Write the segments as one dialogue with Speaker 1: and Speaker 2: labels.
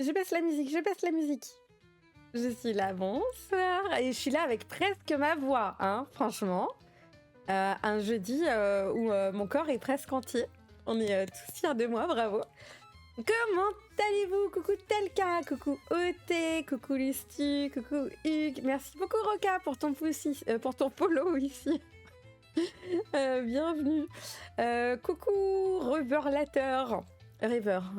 Speaker 1: je baisse la musique, je baisse la musique. Je suis là, bonsoir. Et je suis là avec presque ma voix, hein, franchement. Un jeudi où mon corps est presque entier. On est tous fiers de moi, bravo. Comment allez-vous? Coucou Telka, coucou OT, coucou Lustu, coucou Hugues. Merci beaucoup Roca pour ton polo ici. Bienvenue. Coucou Reverlateur. Rêveur.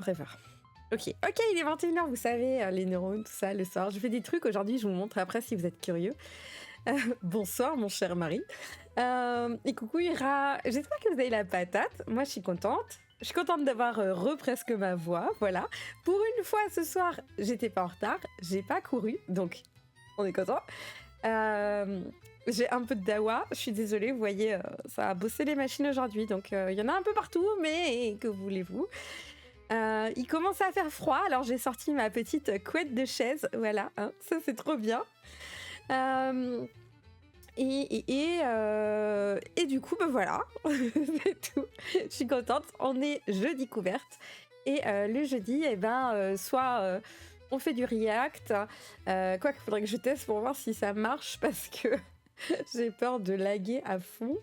Speaker 1: Ok, il est 21h, vous savez, les neurones, tout ça, le soir. Je fais des trucs aujourd'hui, je vous montre après si vous êtes curieux. Bonsoir mon cher mari. Et coucou Ira, j'espère que vous avez la patate. Moi je suis contente. Je suis contente d'avoir presque ma voix, voilà. Pour une fois ce soir, j'étais pas en retard, j'ai pas couru, donc on est content. J'ai un peu de dawa, je suis désolée, vous voyez, ça a bossé les machines aujourd'hui, donc il y en a un peu partout, mais que voulez-vous? Il commence à faire froid, alors j'ai sorti ma petite couette de chaise, voilà, hein, ça c'est trop bien. Et du coup, ben voilà, c'est tout. Je suis contente. On est jeudi couverte. Et le jeudi, soit on fait du React. Quoi qu'il faudrait que je teste pour voir si ça marche parce que j'ai peur de laguer à fond.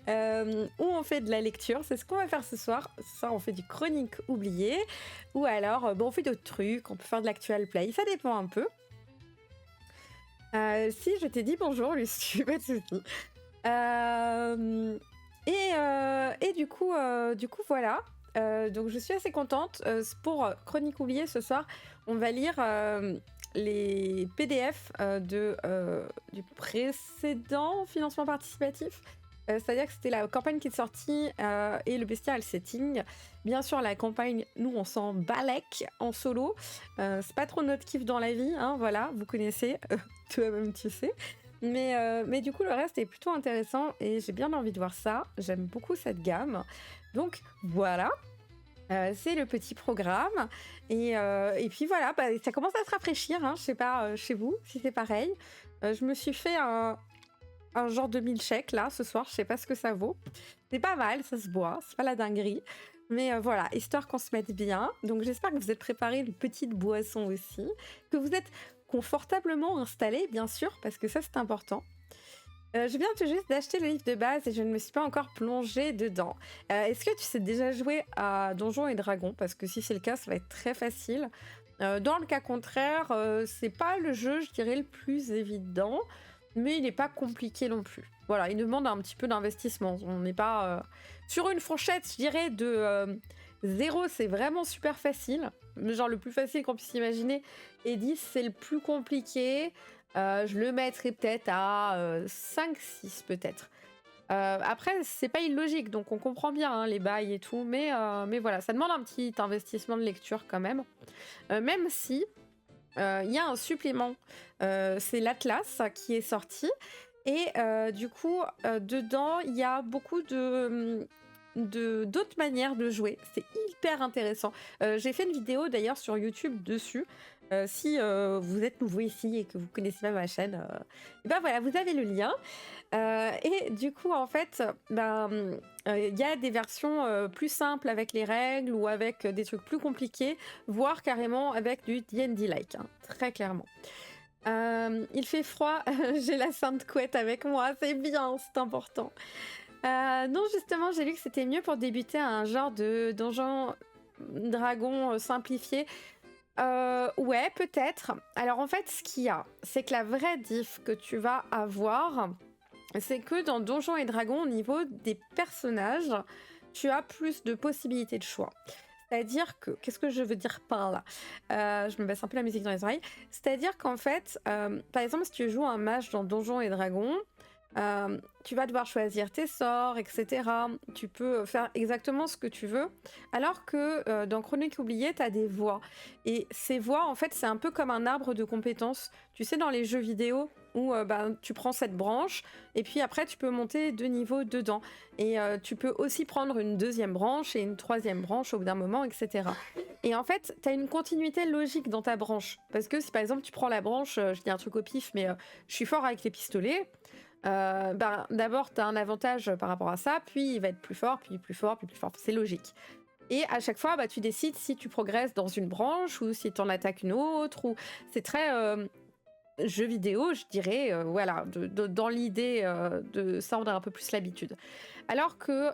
Speaker 1: Ou on fait de la lecture. C'est ce qu'on va faire ce soir. Ce soir, on fait du chronique oublié. Ou alors, on fait d'autres trucs. On peut faire de l'actual play. Ça dépend un peu. Si je t'ai dit bonjour, Lucie, pas de soucis. Et du coup, voilà. Donc je suis assez contente. Pour Chronique oubliée ce soir, on va lire les PDF du précédent financement participatif. C'est-à-dire que c'était la campagne qui est sortie et le bestiaire setting. Bien sûr, la campagne, nous, on s'en balèque en solo. C'est pas trop notre kiff dans la vie, hein, voilà, vous connaissez, toi-même tu sais. Mais du coup, le reste est plutôt intéressant et j'ai bien envie de voir ça. J'aime beaucoup cette gamme. Donc, voilà. C'est le petit programme. Et puis voilà, ça commence à se rafraîchir, hein, je sais pas chez vous si c'est pareil. Je me suis fait un genre de milkshake là ce soir, je sais pas ce que ça vaut. C'est pas mal, ça se boit, c'est pas la dinguerie. Mais voilà, histoire qu'on se mette bien. Donc j'espère que vous êtes préparé une petite boisson aussi, que vous êtes confortablement installés bien sûr, parce que ça c'est important. Je viens tout juste d'acheter le livre de base et je ne me suis pas encore plongée dedans. Est-ce que tu sais déjà jouer à Donjons et Dragons? Parce que si c'est le cas, ça va être très facile. Dans le cas contraire, c'est pas le jeu, je dirais, le plus évident. Mais il n'est pas compliqué non plus. Voilà, il demande un petit peu d'investissement. On n'est pas sur une fourchette, je dirais, de 0, c'est vraiment super facile. Genre le plus facile qu'on puisse imaginer. Et 10, c'est le plus compliqué. Je le mettrais peut-être à 5-6 peut-être. Après, c'est pas illogique, donc on comprend bien hein, les bails et tout. Mais voilà, ça demande un petit investissement de lecture quand même. Même si... il y a un supplément, c'est l'Atlas qui est sorti et du coup dedans il y a beaucoup d'autres manières de jouer, c'est hyper intéressant. J'ai fait une vidéo d'ailleurs sur YouTube dessus. Si vous êtes nouveau ici et que vous connaissez pas ma chaîne, et ben voilà, vous avez le lien. Et du coup, en fait, y a des versions plus simples avec les règles ou avec des trucs plus compliqués, voire carrément avec du D&D-like, hein, très clairement. Il fait froid, j'ai la sainte couette avec moi, c'est bien, c'est important. Non, justement, j'ai lu que c'était mieux pour débuter un genre de donjon dragon simplifié. Ouais, peut-être. Alors en fait, ce qu'il y a, c'est que la vraie diff que tu vas avoir, c'est que dans Donjons et Dragons, au niveau des personnages, tu as plus de possibilités de choix. C'est-à-dire que, qu'est-ce que je veux dire par là? Je me baisse un peu la musique dans les oreilles. C'est-à-dire qu'en fait, par exemple, si tu joues un mage dans Donjons et Dragons, tu vas devoir choisir tes sorts, etc. Tu peux faire exactement ce que tu veux. Alors que dans Chronique oubliée, tu as des voix. Et ces voix, en fait, c'est un peu comme un arbre de compétences. Tu sais, dans les jeux vidéo, où tu prends cette branche, et puis après, tu peux monter 2 niveaux dedans. Et tu peux aussi prendre une deuxième branche et une troisième branche au bout d'un moment, etc. Et en fait, tu as une continuité logique dans ta branche. Parce que si, par exemple, tu prends la branche, je dis un truc au pif, mais je suis fort avec les pistolets, d'abord, tu as un avantage par rapport à ça, puis il va être plus fort, puis plus fort, puis plus fort. C'est logique. Et à chaque fois, bah, tu décides si tu progresses dans une branche ou si tu en attaques une autre. Ou c'est très jeu vidéo, je dirais. Voilà, dans l'idée de ça, on a un peu plus l'habitude. Alors que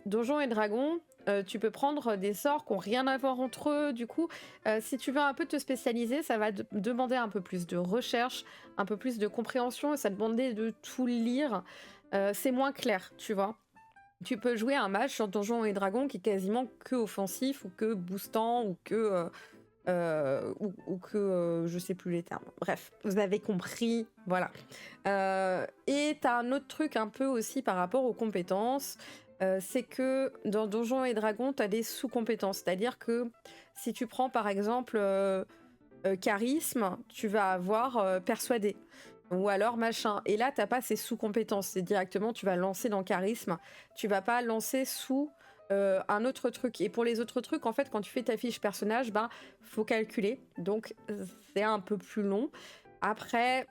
Speaker 1: Donjons et Dragons, tu peux prendre des sorts qui n'ont rien à voir entre eux. Du coup, si tu veux un peu te spécialiser, ça va demander un peu plus de recherche, un peu plus de compréhension, et ça demander de tout lire. C'est moins clair, tu vois. Tu peux jouer un match sur Donjons et Dragons qui est quasiment que offensif ou que boostant ou que je sais plus les termes. Bref, vous avez compris, voilà. Et t'as un autre truc un peu aussi par rapport aux compétences, c'est que dans Donjons et Dragons, t'as des sous-compétences, c'est-à-dire que si tu prends par exemple charisme, tu vas avoir persuadé. Ou alors machin. Et là, t'as pas ces sous-compétences. C'est directement, tu vas lancer dans charisme. Tu vas pas lancer sous un autre truc. Et pour les autres trucs, en fait, quand tu fais ta fiche personnage, ben, faut calculer. Donc, c'est un peu plus long. Après,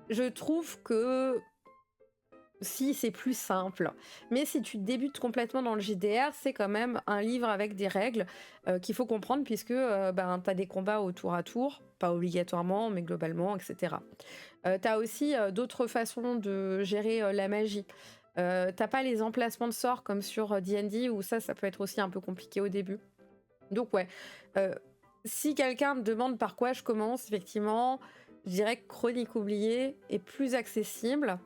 Speaker 1: je trouve que si, c'est plus simple. Mais si tu débutes complètement dans le JDR, c'est quand même un livre avec des règles qu'il faut comprendre puisque ben, tu as des combats au tour à tour, pas obligatoirement, mais globalement, etc. Tu as aussi d'autres façons de gérer la magie. T'as pas les emplacements de sorts comme sur D&D où ça peut être aussi un peu compliqué au début. Donc ouais, si quelqu'un me demande par quoi je commence, effectivement, je dirais que Chronique oubliée est plus accessible.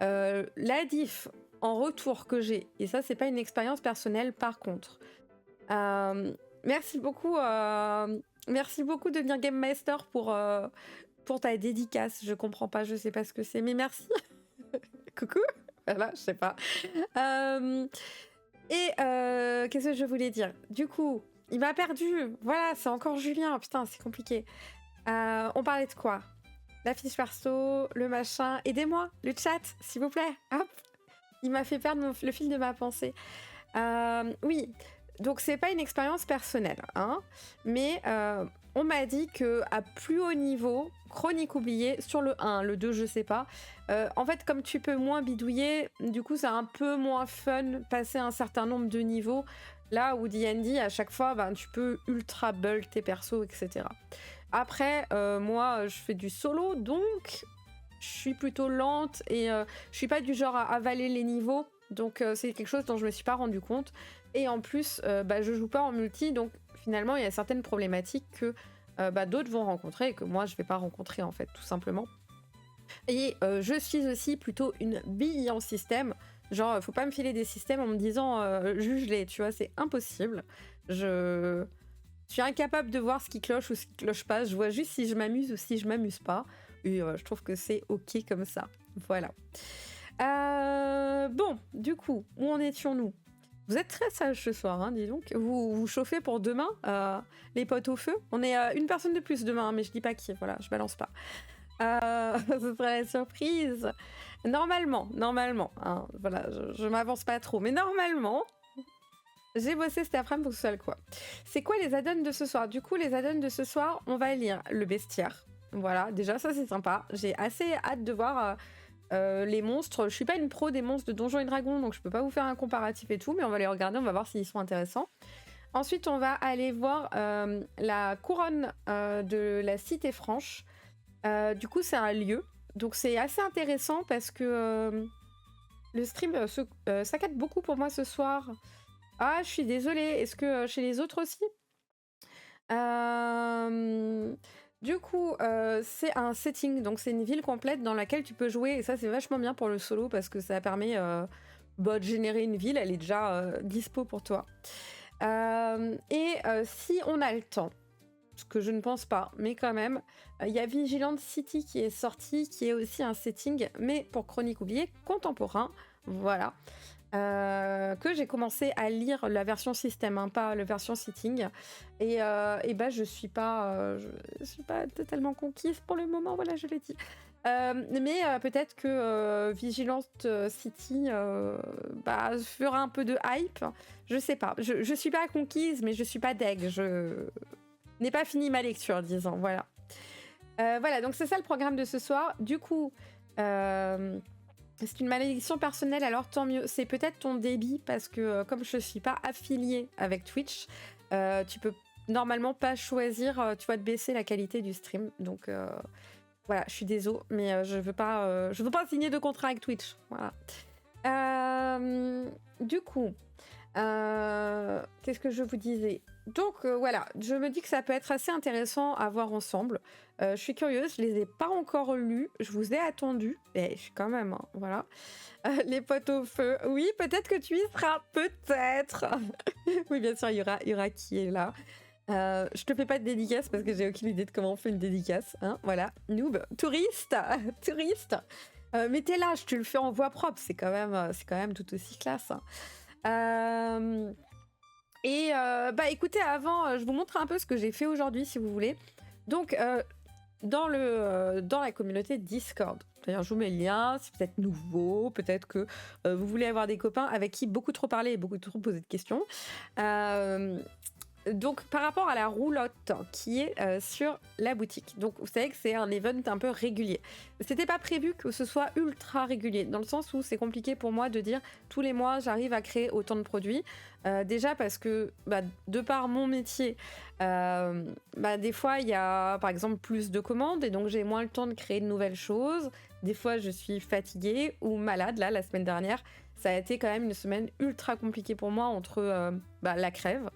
Speaker 1: La diff en retour que j'ai, et ça c'est pas une expérience personnelle par contre, merci beaucoup de devenir Game Master pour ta dédicace. Je comprends pas, je sais pas ce que c'est, mais merci. Coucou. Voilà, je sais pas. Qu'est-ce que je voulais dire? Du coup, il m'a perdu. Voilà, c'est encore Julien. Putain, c'est compliqué. On parlait de quoi? La fiche perso, le machin. Aidez-moi, le chat, s'il vous plaît. Hop. Il m'a fait perdre le fil de ma pensée. Oui, donc c'est pas une expérience personnelle, hein, mais on m'a dit que à plus haut niveau, Chronique oubliée, sur le 1, le 2, je sais pas. En fait, comme tu peux moins bidouiller, du coup, c'est un peu moins fun passer un certain nombre de niveaux. Là où D&D, à chaque fois, ben, tu peux ultra bulk tes persos, etc. Après, moi, je fais du solo, donc je suis plutôt lente et je suis pas du genre à avaler les niveaux. Donc c'est quelque chose dont je me suis pas rendu compte. Et en plus, bah, je joue pas en multi, donc finalement, il y a certaines problématiques que bah, d'autres vont rencontrer et que moi, je vais pas rencontrer, en fait, tout simplement. Et je suis aussi plutôt une bille en système. Genre, faut pas me filer des systèmes en me disant juge-les, tu vois, c'est impossible. Je suis incapable de voir ce qui cloche ou ce qui cloche pas. Je vois juste si je m'amuse ou si je m'amuse pas. Et je trouve que c'est ok comme ça. Voilà. Bon, du coup, où en étions-nous? Vous êtes très sage ce soir, hein, dis donc. Vous chauffez pour demain, les potes au feu. On est une personne de plus demain, mais je dis pas qui. Voilà, je balance pas. Ce serait la surprise. Normalement, hein, voilà, je m'avance pas trop, mais normalement, j'ai bossé cet après-midi pour que ce soit le quoi. C'est quoi les add-ons de ce soir? Du coup, les add-ons de ce soir, on va lire le bestiaire. Voilà, déjà ça c'est sympa. J'ai assez hâte de voir les monstres. Je suis pas une pro des monstres de Donjons et Dragons, donc je peux pas vous faire un comparatif et tout, mais on va les regarder, on va voir s'ils sont intéressants. Ensuite, on va aller voir la couronne de la Cité Franche. Du coup, c'est un lieu. Donc c'est assez intéressant parce que le stream saccade beaucoup pour moi ce soir. Ah, je suis désolée. Est-ce que chez les autres aussi? Du coup, c'est un setting, donc c'est une ville complète dans laquelle tu peux jouer, et ça c'est vachement bien pour le solo parce que ça permet de générer une ville, elle est déjà dispo pour toi. Si on a le temps, ce que je ne pense pas, mais quand même, il y a Vigilant City qui est sorti, qui est aussi un setting, mais pour Chronique oubliée, contemporain, voilà. Que j'ai commencé à lire la version système, hein, pas la version setting, et bah je suis pas totalement conquise pour le moment, voilà, je l'ai dit. Mais peut-être que Vigilante City bah, fera un peu de hype, je sais pas. Je suis pas conquise, mais je suis pas deg. Je n'ai pas fini ma lecture, disons, voilà. Voilà, donc c'est ça le programme de ce soir. Du coup, C'est une malédiction personnelle, alors tant mieux. C'est peut-être ton débit parce que comme je suis pas affiliée avec Twitch, tu peux normalement pas choisir, tu vois, de baisser la qualité du stream. Donc voilà, je suis désolée, mais je veux pas signer de contrat avec Twitch. Voilà. Du coup, qu'est-ce que je vous disais? Donc voilà, je me dis que ça peut être assez intéressant à voir ensemble. Je suis curieuse, je les ai pas encore lus, je vous ai attendu, et je suis quand même, hein, voilà. Les potes au feu, oui, peut-être que tu y seras, peut-être. Oui, bien sûr, il y aura qui est là. Je te fais pas de dédicace parce que j'ai aucune idée de comment on fait une dédicace, hein, voilà. Noob, touriste, touriste. Mais t'es là, je te le fais en voix propre, c'est quand même tout aussi classe. Hein. Bah écoutez, avant, je vous montre un peu ce que j'ai fait aujourd'hui, si vous voulez. Donc, dans la communauté Discord. D'ailleurs, je vous mets le lien, c'est peut-être nouveau, peut-être que vous voulez avoir des copains avec qui beaucoup trop parler et beaucoup trop poser de questions. Donc, par rapport à la roulotte qui est sur la boutique. Donc, vous savez que c'est un event un peu régulier. C'était pas prévu que ce soit ultra régulier, dans le sens où c'est compliqué pour moi de dire tous les mois j'arrive à créer autant de produits. Déjà parce que, de par mon métier, des fois il y a par exemple plus de commandes et donc j'ai moins le temps de créer de nouvelles choses. Des fois je suis fatiguée ou malade. Là, la semaine dernière, ça a été quand même une semaine ultra compliquée pour moi entre la crève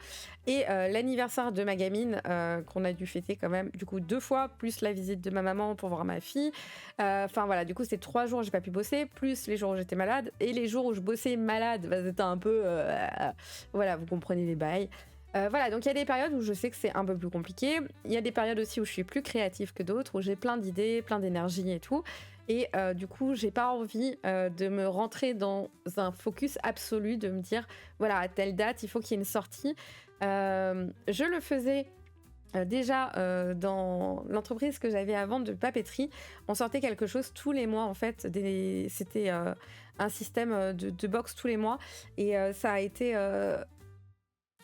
Speaker 1: et l'anniversaire de ma gamine qu'on a dû fêter quand même du coup 2 fois, plus la visite de ma maman pour voir ma fille. Enfin voilà, du coup c'est 3 jours où j'ai pas pu bosser, plus les jours où j'étais malade, et les jours où je bossais malade, c'était un peu... voilà, vous comprenez les bails. Voilà, donc il y a des périodes où je sais que c'est un peu plus compliqué. Il y a des périodes aussi où je suis plus créative que d'autres, où j'ai plein d'idées, plein d'énergie et tout. Et du coup, j'ai pas envie de me rentrer dans un focus absolu, de me dire, voilà, à telle date, il faut qu'il y ait une sortie. Je le faisais déjà dans l'entreprise que j'avais avant de papeterie. On sortait quelque chose tous les mois, en fait. C'était un système de box tous les mois. Et ça a été...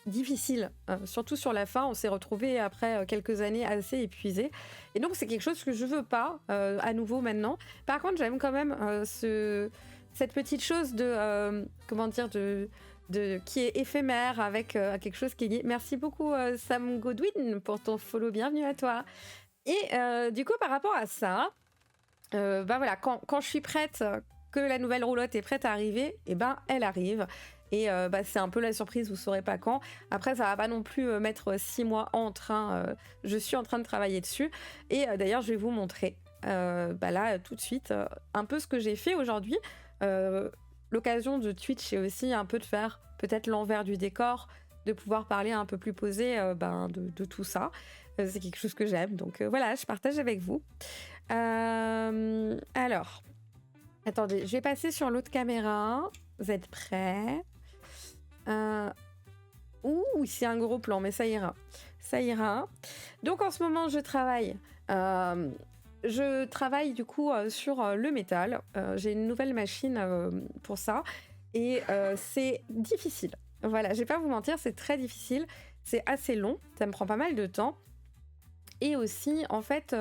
Speaker 1: difficile, surtout sur la fin. On s'est retrouvé après quelques années assez épuisés, et donc c'est quelque chose que je veux pas à nouveau maintenant. Par contre, j'aime quand même cette petite chose de comment dire, qui est éphémère, avec quelque chose qui est lié. Merci beaucoup Sam Godwin pour ton follow, bienvenue à toi. Et du coup, par rapport à ça, voilà, quand je suis prête, que la nouvelle roulotte est prête à arriver, et elle arrive. Et c'est un peu la surprise, vous saurez pas quand. Après, ça va pas non plus mettre 6 mois en train. Je suis en train de travailler dessus. Et d'ailleurs, je vais vous montrer là tout de suite un peu ce que j'ai fait aujourd'hui. L'occasion de Twitch, c'est aussi un peu de faire peut-être l'envers du décor, de pouvoir parler un peu plus posé de tout ça. C'est quelque chose que j'aime. Donc voilà, je partage avec vous. Alors, attendez, je vais passer sur l'autre caméra. Vous êtes prêts? Ouh, c'est un gros plan, mais ça ira. Ça ira. Donc en ce moment, je travaille. Je travaille du coup sur le métal. J'ai une nouvelle machine pour ça. Et c'est difficile. Voilà, je vais pas vous mentir, c'est très difficile. C'est assez long. Ça me prend pas mal de temps. Et aussi, en fait,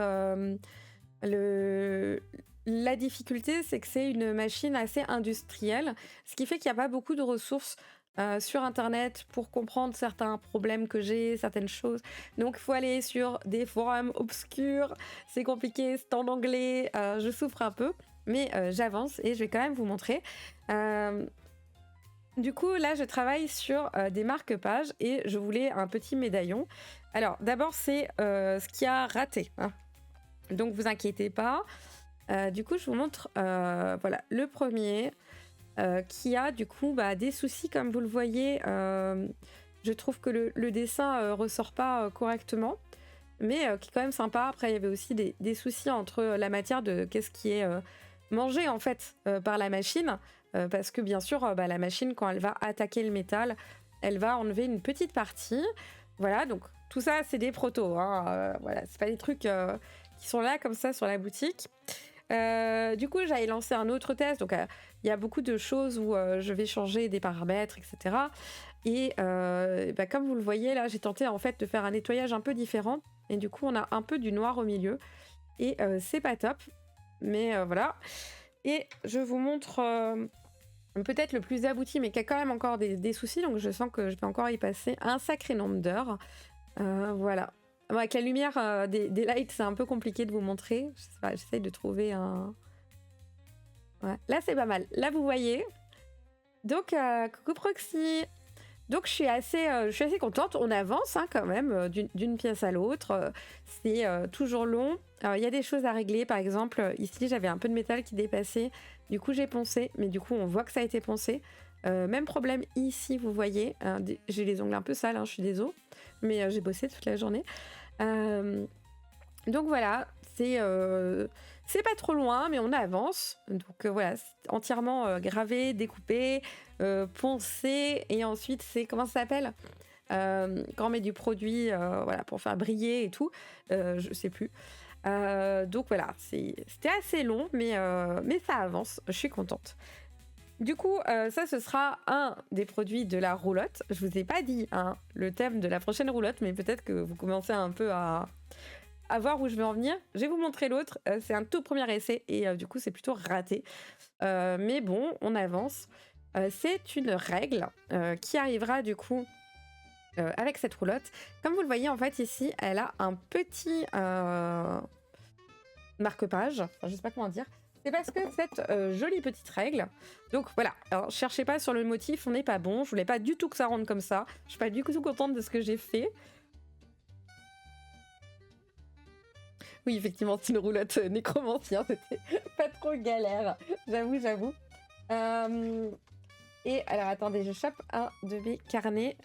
Speaker 1: la difficulté, c'est que c'est une machine assez industrielle, ce qui fait qu'il n'y a pas beaucoup de ressources sur Internet pour comprendre certains problèmes que j'ai, certaines choses. Donc, il faut aller sur des forums obscurs. C'est compliqué, c'est en anglais. Je souffre un peu, mais j'avance et je vais quand même vous montrer. Du coup, là, je travaille sur des marque-pages et je voulais un petit médaillon. Alors, d'abord, c'est ce qui a raté. Hein. Donc, vous inquiétez pas. Du coup, je vous montre voilà, le premier qui a du coup des soucis, comme vous le voyez. Je trouve que le dessin ressort pas correctement, mais qui est quand même sympa. Après, il y avait aussi des soucis entre la matière de qu'est-ce qui est mangé en fait par la machine, parce que bien sûr, la machine, quand elle va attaquer le métal, elle va enlever une petite partie. Voilà, donc tout ça, c'est des protos. Hein, voilà, c'est pas des trucs qui sont là comme ça sur la boutique. Du coup, j'avais lancé un autre test, donc il y a beaucoup de choses où je vais changer des paramètres, etc. Et comme vous le voyez là, j'ai tenté en fait de faire un nettoyage un peu différent, et du coup on a un peu du noir au milieu, et c'est pas top, mais voilà. Et je vous montre peut-être le plus abouti, mais qui a quand même encore des soucis, donc je sens que je vais encore y passer un sacré nombre d'heures. Voilà. Bon, avec la lumière des lights, c'est un peu compliqué de vous montrer. Je sais pas, j'essaye de trouver un... Ouais. Là, c'est pas mal. Là, vous voyez. Donc, coucou Proxy. Donc, je suis assez contente. On avance hein, quand même d'une pièce à l'autre. C'est toujours long. Il y a des choses à régler. Par exemple, ici, j'avais un peu de métal qui dépassait. Du coup, j'ai poncé. Mais du coup, on voit que ça a été poncé. Même problème ici, vous voyez. J'ai les ongles un peu sales, hein, je suis désolée. Mais j'ai bossé toute la journée. Donc voilà, c'est pas trop loin, mais on avance. Donc voilà, c'est entièrement gravé, découpé, poncé, et ensuite c'est comment ça s'appelle quand on met du produit, voilà, pour faire briller et tout. Je sais plus. Donc voilà, c'était assez long, mais ça avance. Je suis contente. Du coup, ça, ce sera un des produits de la roulotte. Je vous ai pas dit hein, le thème de la prochaine roulotte, mais peut-être que vous commencez un peu à voir où je vais en venir. Je vais vous montrer l'autre. C'est un tout premier essai et du coup, c'est plutôt raté. Mais bon, on avance. C'est une règle qui arrivera du coup avec cette roulotte. Comme vous le voyez, en fait, ici, elle a un petit marque-page. Enfin, je sais pas comment dire. C'est parce que cette jolie petite règle, donc voilà, alors cherchez pas sur le motif, on n'est pas bon, je voulais pas du tout que ça rentre comme ça, je suis pas du tout contente de ce que j'ai fait. Oui, effectivement, c'est une roulotte nécromancien, c'était pas trop galère, j'avoue. Et alors attendez, je chope un de mes carnets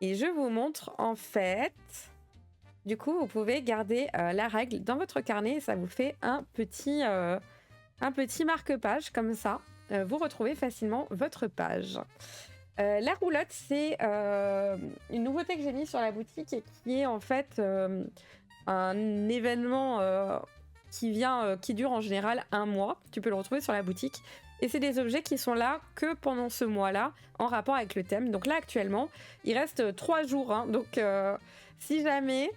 Speaker 1: et je vous montre en fait. Du coup, vous pouvez garder la règle dans votre carnet et ça vous fait un petit marque-page comme ça. Vous retrouvez facilement votre page. La roulotte, c'est une nouveauté que j'ai mise sur la boutique et qui est en fait un événement qui dure en général 1 mois. Tu peux le retrouver sur la boutique. Et c'est des objets qui sont là que pendant ce mois-là, en rapport avec le thème. Donc là, actuellement, il reste 3 jours. Hein. Donc, si jamais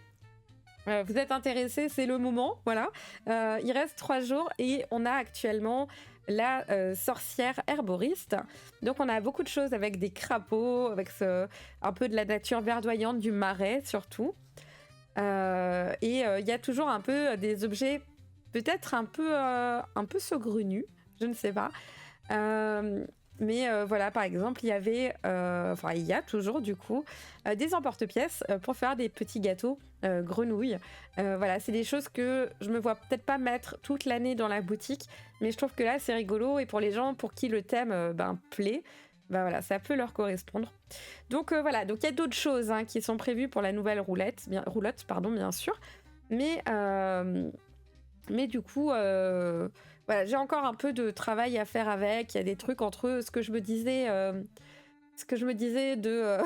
Speaker 1: vous êtes intéressé, c'est le moment. Voilà. Il reste 3 jours et on a actuellement la sorcière herboriste. Donc, on a beaucoup de choses avec des crapauds, avec un peu de la nature verdoyante, du marais surtout. Et il y a toujours un peu des objets peut-être un peu saugrenus, je ne sais pas. Mais voilà, par exemple, il y avait, enfin il y a toujours du coup, des emporte-pièces pour faire des petits gâteaux grenouilles. Voilà, c'est des choses que je me vois peut-être pas mettre toute l'année dans la boutique, mais je trouve que là c'est rigolo et pour les gens pour qui le thème plaît, bah voilà, ça peut leur correspondre. Donc voilà, donc il y a d'autres choses hein, qui sont prévues pour la nouvelle roulotte, bien sûr. Mais du coup, voilà, j'ai encore un peu de travail à faire avec. Il y a des trucs entre ce que je me disais de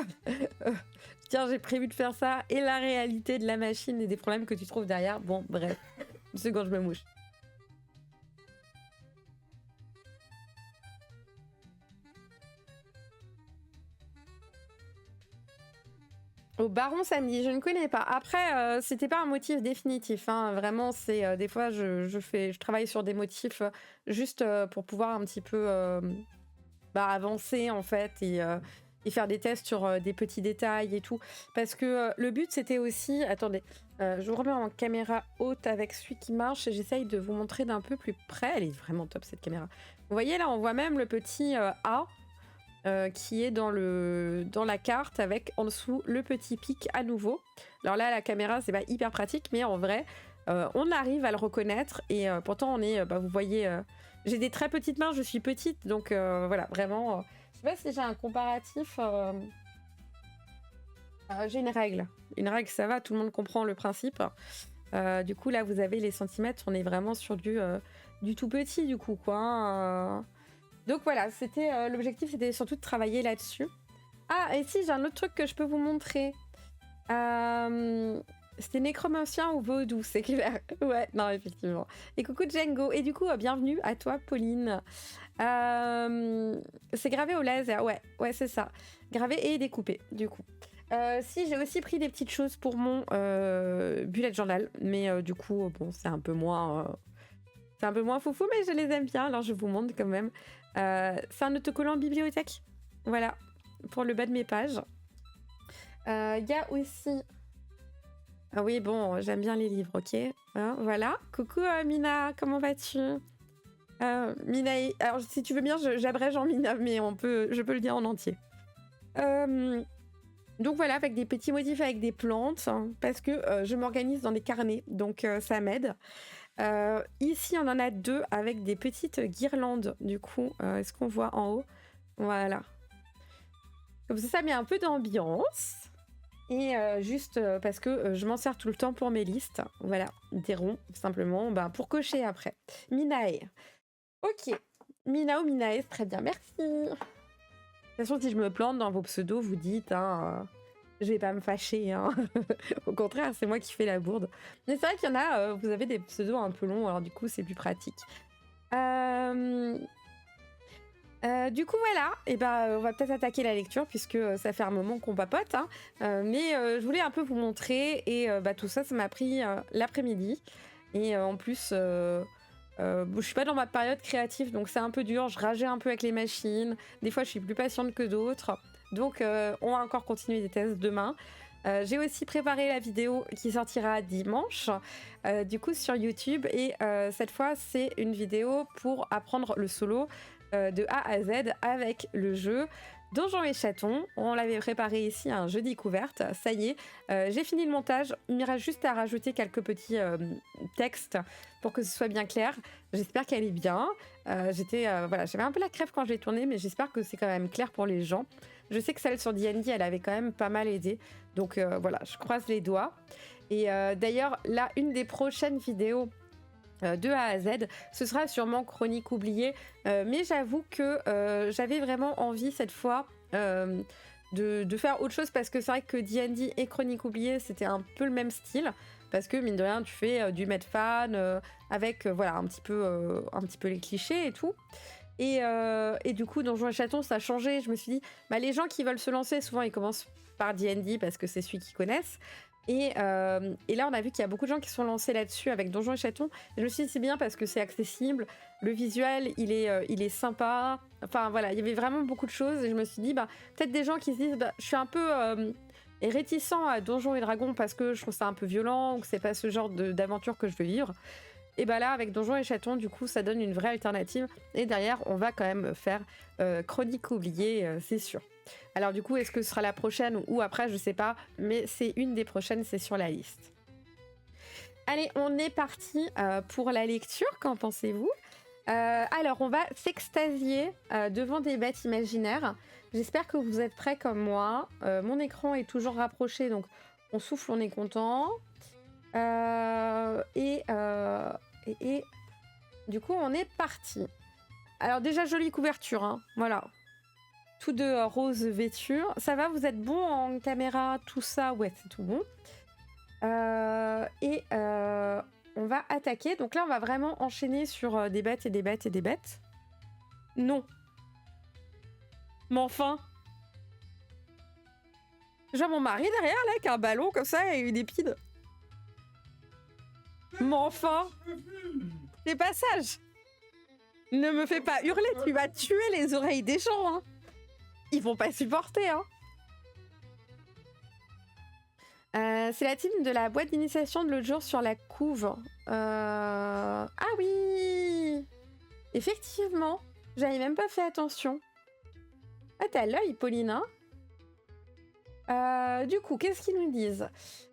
Speaker 1: tiens, j'ai prévu de faire ça et la réalité de la machine et des problèmes que tu trouves derrière. Bon, bref, une seconde, je me mouche. Au Baron samedi, je ne connais pas. Après, c'était pas un motif définitif. Hein. Vraiment, c'est des fois je travaille sur des motifs juste pour pouvoir un petit peu avancer en fait et faire des tests sur des petits détails et tout. Parce que le but c'était aussi, attendez, je vous remets en caméra haute avec celui qui marche et j'essaye de vous montrer d'un peu plus près. Elle est vraiment top cette caméra. Vous voyez là, on voit même le petit A. Qui est dans la carte avec en dessous le petit pic à nouveau. Alors là, la caméra, c'est pas hyper pratique, mais en vrai, on arrive à le reconnaître et pourtant, on est, vous voyez, j'ai des très petites mains, je suis petite, donc voilà, vraiment, je sais pas si j'ai un comparatif. J'ai une règle. Une règle, ça va, tout le monde comprend le principe. Du coup, là, vous avez les centimètres, on est vraiment sur du tout petit, du coup, quoi. Hein, Donc voilà, c'était l'objectif, c'était surtout de travailler là-dessus. Ah, et si, j'ai un autre truc que je peux vous montrer. C'était nécromancien ou vaudou, c'est clair. Ouais, non, effectivement. Et coucou Django. Et du coup, bienvenue à toi, Pauline. C'est gravé au laser, ouais, c'est ça. Gravé et découpé, du coup. Si, j'ai aussi pris des petites choses pour mon bullet journal. Mais du coup, bon, c'est un peu moins... C'est un peu moins foufou, mais je les aime bien, alors je vous montre quand même. C'est un autocollant bibliothèque. Voilà, pour le bas de mes pages. Il y a aussi... Ah oui, bon, j'aime bien les livres, ok. Hein, voilà. Coucou Mina, comment vas-tu? Mina, alors si tu veux bien, j'abrège en Mina, mais je peux le dire en entier. Donc voilà, avec des petits motifs avec des plantes, hein, parce que je m'organise dans des carnets, donc ça m'aide. Ici, on en a 2 avec des petites guirlandes, du coup. Est-ce qu'on voit en haut? Voilà. Comme ça met un peu d'ambiance. Et juste parce que je m'en sers tout le temps pour mes listes. Voilà, des ronds, simplement, pour cocher après. Minae. Ok. Mina ou Minae, c'est très bien, merci. De toute façon, si je me plante dans vos pseudos, vous dites, hein, je vais pas me fâcher. Hein. Au contraire, c'est moi qui fais la bourde. Mais c'est vrai qu'il y en a, vous avez des pseudos un peu longs, alors du coup, c'est plus pratique. Du coup, voilà, et on va peut-être attaquer la lecture puisque ça fait un moment qu'on papote. Hein. Mais je voulais un peu vous montrer et tout ça, ça m'a pris l'après-midi. Et en plus, je suis pas dans ma période créative, donc c'est un peu dur. Je rageais un peu avec les machines. Des fois, je suis plus patiente que d'autres. Donc, on va encore continuer des tests demain. J'ai aussi préparé la vidéo qui sortira dimanche, du coup sur YouTube. Et cette fois, c'est une vidéo pour apprendre le solo de A à Z avec le jeu Donjons et Chatons. On l'avait préparé ici un jeu découverte. Ça y est, j'ai fini le montage. Il me reste juste à rajouter quelques petits textes pour que ce soit bien clair. J'espère qu'elle est bien. J'avais un peu la crève quand je l'ai tournée, mais j'espère que c'est quand même clair pour les gens. Je sais que celle sur D&D, elle avait quand même pas mal aidé. Donc voilà, je croise les doigts. Et d'ailleurs, là, une des prochaines vidéos de A à Z, ce sera sûrement Chronique oubliée, mais j'avoue que j'avais vraiment envie cette fois de faire autre chose, parce que c'est vrai que D&D et Chronique oubliée c'était un peu le même style, parce que mine de rien tu fais du Medfan avec voilà un petit peu les clichés et tout. Et du coup, Donjons et Chatons, ça a changé. Je me suis dit, les gens qui veulent se lancer, souvent ils commencent par D&D parce que c'est celui qu'ils connaissent. Et là, on a vu qu'il y a beaucoup de gens qui sont lancés là-dessus avec Donjons et Chatons. Et je me suis dit, c'est bien parce que c'est accessible. Le visuel, il est sympa. Enfin, voilà, il y avait vraiment beaucoup de choses. Et je me suis dit, peut-être des gens qui se disent, je suis un peu réticent à Donjons et Dragons parce que je trouve ça un peu violent ou que c'est pas ce genre d'aventure que je veux vivre. Et là, avec Donjons et Chatons, du coup, ça donne une vraie alternative. Et derrière, on va quand même faire Chronique oubliée, c'est sûr. Alors du coup, est-ce que ce sera la prochaine ou après, je sais pas, mais c'est une des prochaines, c'est sur la liste. Allez, on est parti pour la lecture, qu'en pensez-vous? Alors, on va s'extasier devant des bêtes imaginaires. J'espère que vous êtes prêts comme moi. Mon écran est toujours rapproché, donc on souffle, on est content. Et du coup, on est parti. Alors déjà, jolie couverture, hein, voilà. Tous deux roses vêtus. Ça va, vous êtes bon en caméra, tout ça? Ouais, c'est tout bon. On va attaquer. Donc là, on va vraiment enchaîner sur des bêtes et des bêtes et des bêtes. Non. Mais enfin. Genre mon mari derrière, là, avec un ballon comme ça et une épine. Mais enfin. C'est pas sage. Ne me fais pas hurler, tu vas tuer les oreilles des gens, hein. Ils vont pas supporter, hein. C'est la team de la boîte d'initiation de l'autre jour sur la couve. Ah oui. Effectivement. J'avais même pas fait attention. Ah, t'as l'œil, Pauline, hein. Du coup, qu'est-ce qu'ils nous disent?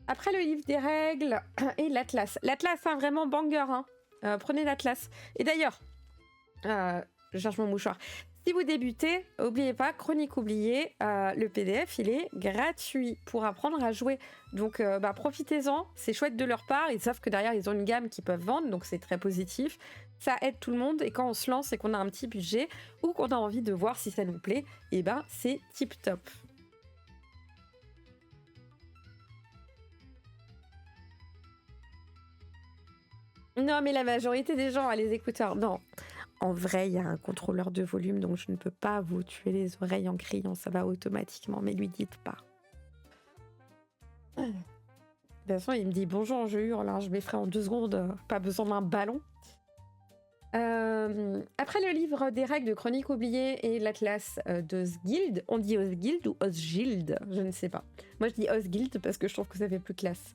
Speaker 1: Après le livre des règles et l'atlas. L'atlas, hein, vraiment banger, hein. Prenez l'atlas. Et d'ailleurs, je cherche mon mouchoir. Si vous débutez, n'oubliez pas, Chronique oubliée, le PDF, il est gratuit pour apprendre à jouer. Donc, profitez-en, c'est chouette de leur part. Ils savent que derrière, ils ont une gamme qu'ils peuvent vendre, donc c'est très positif. Ça aide tout le monde, et quand on se lance et qu'on a un petit budget, ou qu'on a envie de voir si ça nous plaît, c'est tip top. Non, mais la majorité des gens a les écouteurs. Non. En vrai, il y a un contrôleur de volume, donc je ne peux pas vous tuer les oreilles en criant, ça va automatiquement, mais lui dites pas. De toute façon, il me dit bonjour, je hurle, hein, je m'effraie en 2 secondes, pas besoin d'un ballon. Après le livre des règles de Chroniques oubliées et l'atlas d'Osgild, on dit Osgild ou Osgild, je ne sais pas. Moi je dis Osgild parce que je trouve que ça fait plus classe.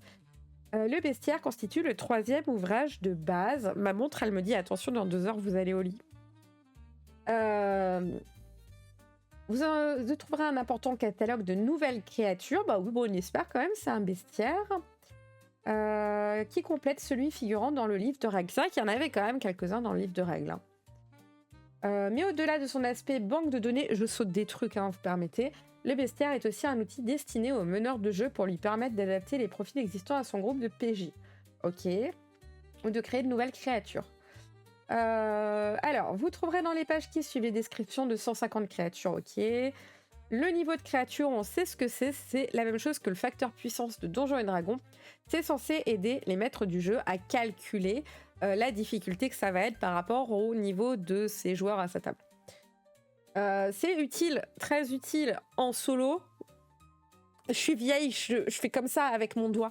Speaker 1: Le bestiaire constitue le 3e ouvrage de base. Ma montre, elle me dit attention, dans 2 heures, vous allez au lit. Vous trouverez un important catalogue de nouvelles créatures. Bah oui, bon, on espère quand même, c'est un bestiaire. Qui complète celui figurant dans le livre de règles. C'est vrai qu'il y en avait quand même quelques-uns dans le livre de règles. Mais au-delà de son aspect banque de données, je saute des trucs, vous permettez, le bestiaire est aussi un outil destiné au meneur de jeu pour lui permettre d'adapter les profils existants à son groupe de PJ. Ok. Ou de créer de nouvelles créatures. Alors, vous trouverez dans les pages qui suivent les descriptions de 150 créatures, ok. Le niveau de créature, on sait ce que c'est la même chose que le facteur puissance de Donjons et Dragons. C'est censé aider les maîtres du jeu à calculer la difficulté que ça va être par rapport au niveau de ses joueurs à sa table. C'est utile, très utile en solo. Je suis vieille, je fais comme ça avec mon doigt.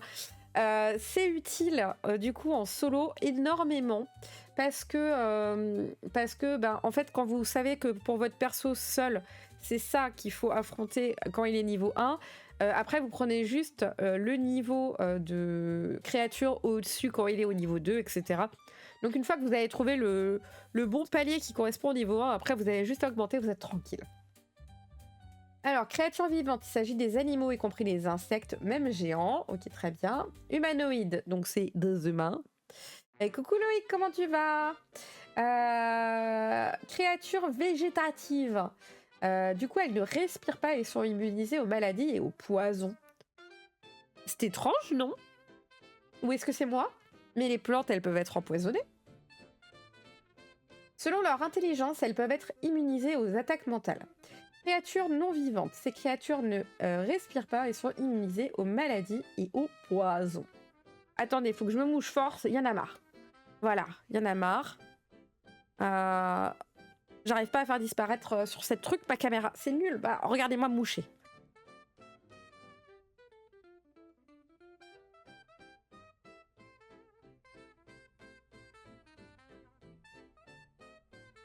Speaker 1: C'est utile du coup en solo énormément parce que ben, en fait quand vous savez que pour votre perso seul c'est ça qu'il faut affronter quand il est niveau 1, après vous prenez juste le niveau de créature au-dessus quand il est au niveau 2, etc. Donc une fois que vous avez trouvé le bon palier qui correspond au niveau 1, après vous allez juste augmenter, vous êtes tranquille. Alors, créatures vivantes, il s'agit des animaux, y compris les insectes, même géants. Ok, très bien. Humanoïdes, donc c'est des humains. Et coucou Loïc, comment tu vas? Créatures végétatives. Du coup, elles ne respirent pas et sont immunisées aux maladies et aux poisons. C'est étrange, non? Ou est-ce que c'est moi? Mais les plantes, elles peuvent être empoisonnées. Selon leur intelligence, elles peuvent être immunisées aux attaques mentales. Créatures non vivantes. Ces créatures ne respirent pas et sont immunisées aux maladies et aux poisons. Attendez, faut que je me mouche fort, il y en a marre. Voilà, il y en a marre. J'arrive pas à faire disparaître sur cette truc ma caméra. C'est nul, bah regardez-moi me moucher.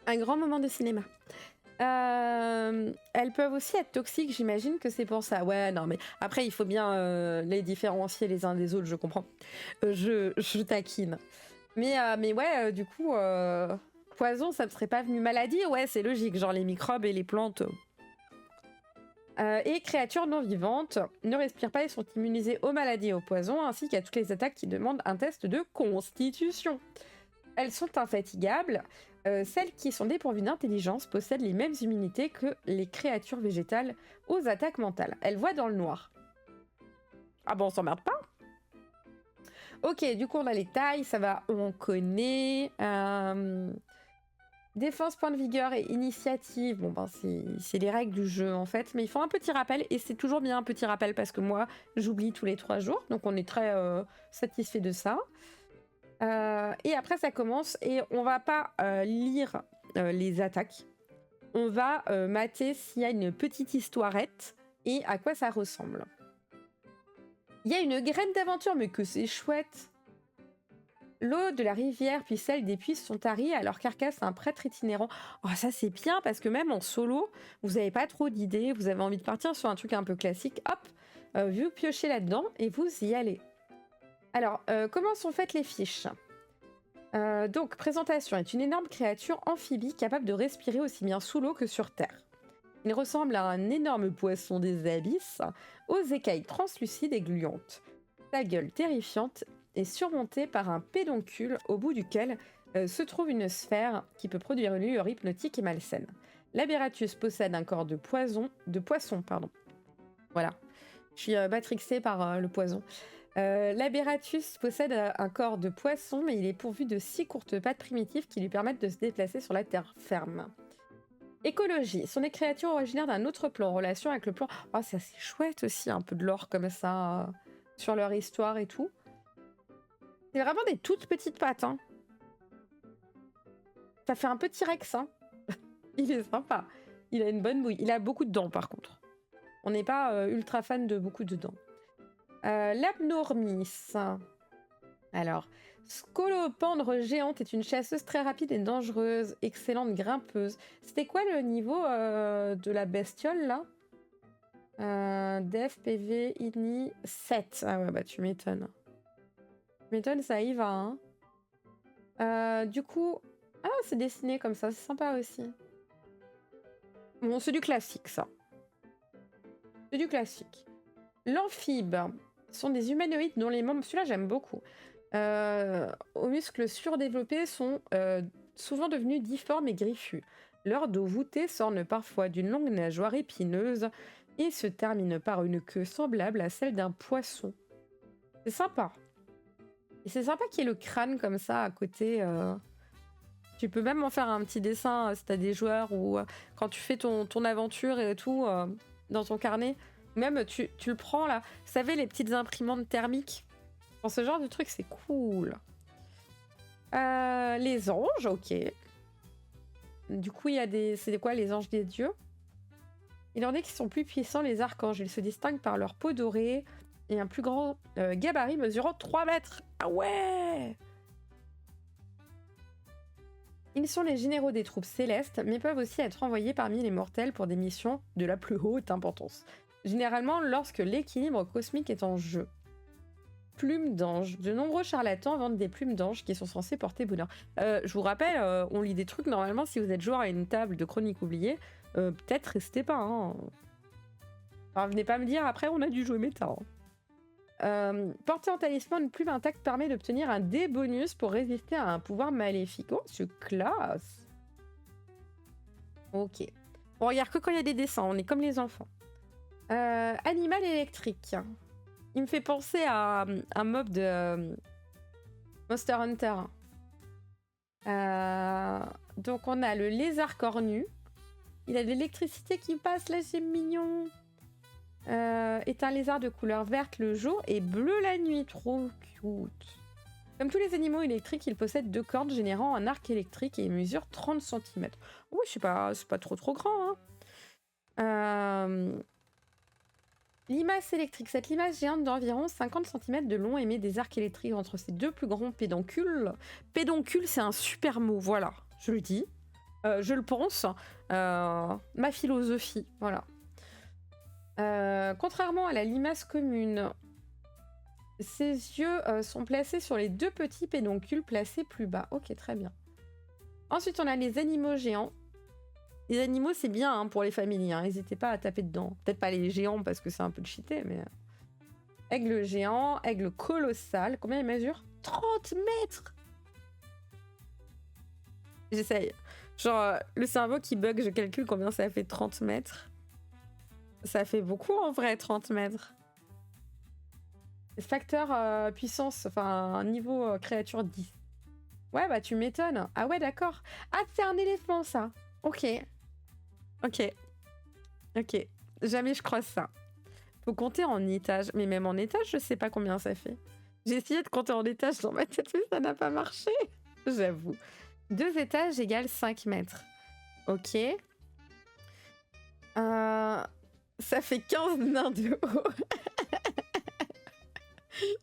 Speaker 1: Un grand moment de cinéma. Elles peuvent aussi être toxiques, j'imagine que c'est pour ça. Ouais, non, mais après, il faut bien les différencier les uns des autres, je comprends. Je taquine. Mais ouais, du coup, poison, ça ne serait pas venu maladie? Ouais, c'est logique, genre les microbes et les plantes. Et créatures non vivantes ne respirent pas et sont immunisées aux maladies et aux poisons, ainsi qu'à toutes les attaques qui demandent un test de constitution. Elles sont infatigables. Celles qui sont dépourvues d'intelligence possèdent les mêmes immunités que les créatures végétales aux attaques mentales. Elles voient dans le noir. Ah bon, on s'emmerde pas? Ok, du coup on a les tailles, ça va, on connaît. Défense, point de vigueur et initiative, bon ben c'est les règles du jeu en fait, mais il faut un petit rappel et c'est toujours bien un petit rappel parce que moi j'oublie tous les 3 jours, donc on est très satisfait de ça. Et après ça commence et on va pas lire les attaques. On va mater s'il y a une petite histoirette et à quoi ça ressemble. Il y a une graine d'aventure, mais que c'est chouette. L'eau de la rivière puis celle des puits sont taries alors Carcasse un prêtre itinérant. Oh ça c'est bien parce que même en solo, vous n'avez pas trop d'idées, vous avez envie de partir sur un truc un peu classique, hop, vous piochez là-dedans et vous y allez. Alors, comment sont faites les fiches? Donc, présentation est une énorme créature amphibie capable de respirer aussi bien sous l'eau que sur terre. Il ressemble à un énorme poisson des abysses, aux écailles translucides et gluantes. Sa gueule terrifiante est surmontée par un pédoncule au bout duquel se trouve une sphère qui peut produire une lueur hypnotique et malsaine. L'Aberratus possède un corps de poisson. Voilà, je suis matrixée par le poison. L'Aberratus possède un corps de poisson, mais il est pourvu de 6 courtes pattes primitives qui lui permettent de se déplacer sur la terre ferme. Écologie. Sont des créatures originaires d'un autre plan en relation avec le plan... Oh, c'est assez chouette aussi, un peu de lore comme ça, sur leur histoire et tout. C'est vraiment des toutes petites pattes, hein. Ça fait un peu T-Rex, hein. Il est sympa. Il a une bonne bouille. Il a beaucoup de dents, par contre. On n'est pas ultra fan de beaucoup de dents. L'Abnormis. Alors, Scolopendre géante est une chasseuse très rapide et dangereuse, excellente grimpeuse. C'était quoi le niveau de la bestiole là Def, PV, INI, 7. Ah ouais, bah tu m'étonnes. Tu m'étonnes, ça y va, hein. Du coup... Ah, c'est dessiné comme ça, c'est sympa aussi. Bon, c'est du classique, ça. C'est du classique. L'amphibes sont des humanoïdes dont les membres... Celui-là, j'aime beaucoup. Aux muscles surdéveloppés sont souvent devenus difformes et griffus. Leur dos voûté s'orne parfois d'une longue nageoire épineuse et se termine par une queue semblable à celle d'un poisson. C'est sympa. Et c'est sympa qu'il y ait le crâne comme ça à côté. Tu peux même en faire un petit dessin si t'as des joueurs ou quand tu fais ton aventure et tout dans ton carnet. Même tu le prends là. Vous savez, les petites imprimantes thermiques. Pour ce genre de truc, c'est cool. Les anges, ok. Du coup, il y a des... C'est quoi les anges des dieux? Il en est qui sont plus puissants, les archanges. Ils se distinguent par leur peau dorée et un plus grand gabarit mesurant 3 mètres. Ah ouais! Ils sont les généraux des troupes célestes, mais peuvent aussi être envoyés parmi les mortels pour des missions de la plus haute importance. Généralement, lorsque l'équilibre cosmique est en jeu. Plumes d'ange. De nombreux charlatans vendent des plumes d'ange qui sont censées porter bonheur. Je vous rappelle, on lit des trucs normalement. Si vous êtes joueur à une table de chronique oubliée, peut-être restez pas. Hein. Enfin, venez pas me dire après on a dû jouer méta. Hein. Porter en talisman une plume intacte permet d'obtenir un dé bonus pour résister à un pouvoir maléfique. Oh, c'est classe. Ok. On regarde que quand il y a des dessins. On est comme les enfants. Animal électrique. Il me fait penser à un mob de Monster Hunter. Donc on a le lézard cornu. Il a de l'électricité qui passe, là c'est mignon. Est un lézard de couleur verte le jour et bleu la nuit. Trop cute. Comme tous les animaux électriques, il possède 2 cornes générant un arc électrique et mesure 30 cm. Oui, c'est pas trop grand. Hein. Limace électrique. Cette limace géante d'environ 50 cm de long émet des arcs électriques entre ses 2 plus grands pédoncules. Pédoncule, c'est un super mot, voilà, je le dis. Je le pense. Ma philosophie, voilà. Contrairement à la limace commune, ses yeux sont placés sur les 2 petits pédoncules placés plus bas. Ok, très bien. Ensuite, on a les animaux géants. Les animaux, c'est bien hein, pour les familles. Hein. N'hésitez pas à taper dedans. Peut-être pas les géants parce que c'est un peu cheaté, mais... Aigle géant, aigle colossal. Combien il mesure? 30 mètres. J'essaye. Genre, le cerveau qui bug, je calcule combien ça fait 30 mètres. Ça fait beaucoup en vrai, 30 mètres. Facteur puissance, enfin, niveau créature 10. Ouais, bah tu m'étonnes. Ah ouais, d'accord. Ah, c'est un éléphant, ça. Ok. Jamais je croise ça. Faut compter en étage. Mais même en étage, je sais pas combien ça fait. J'ai essayé de compter en étage dans ma tête, mais ça n'a pas marché. J'avoue. 2 étages égale 5 mètres. Ok. Ça fait 15 nains de haut.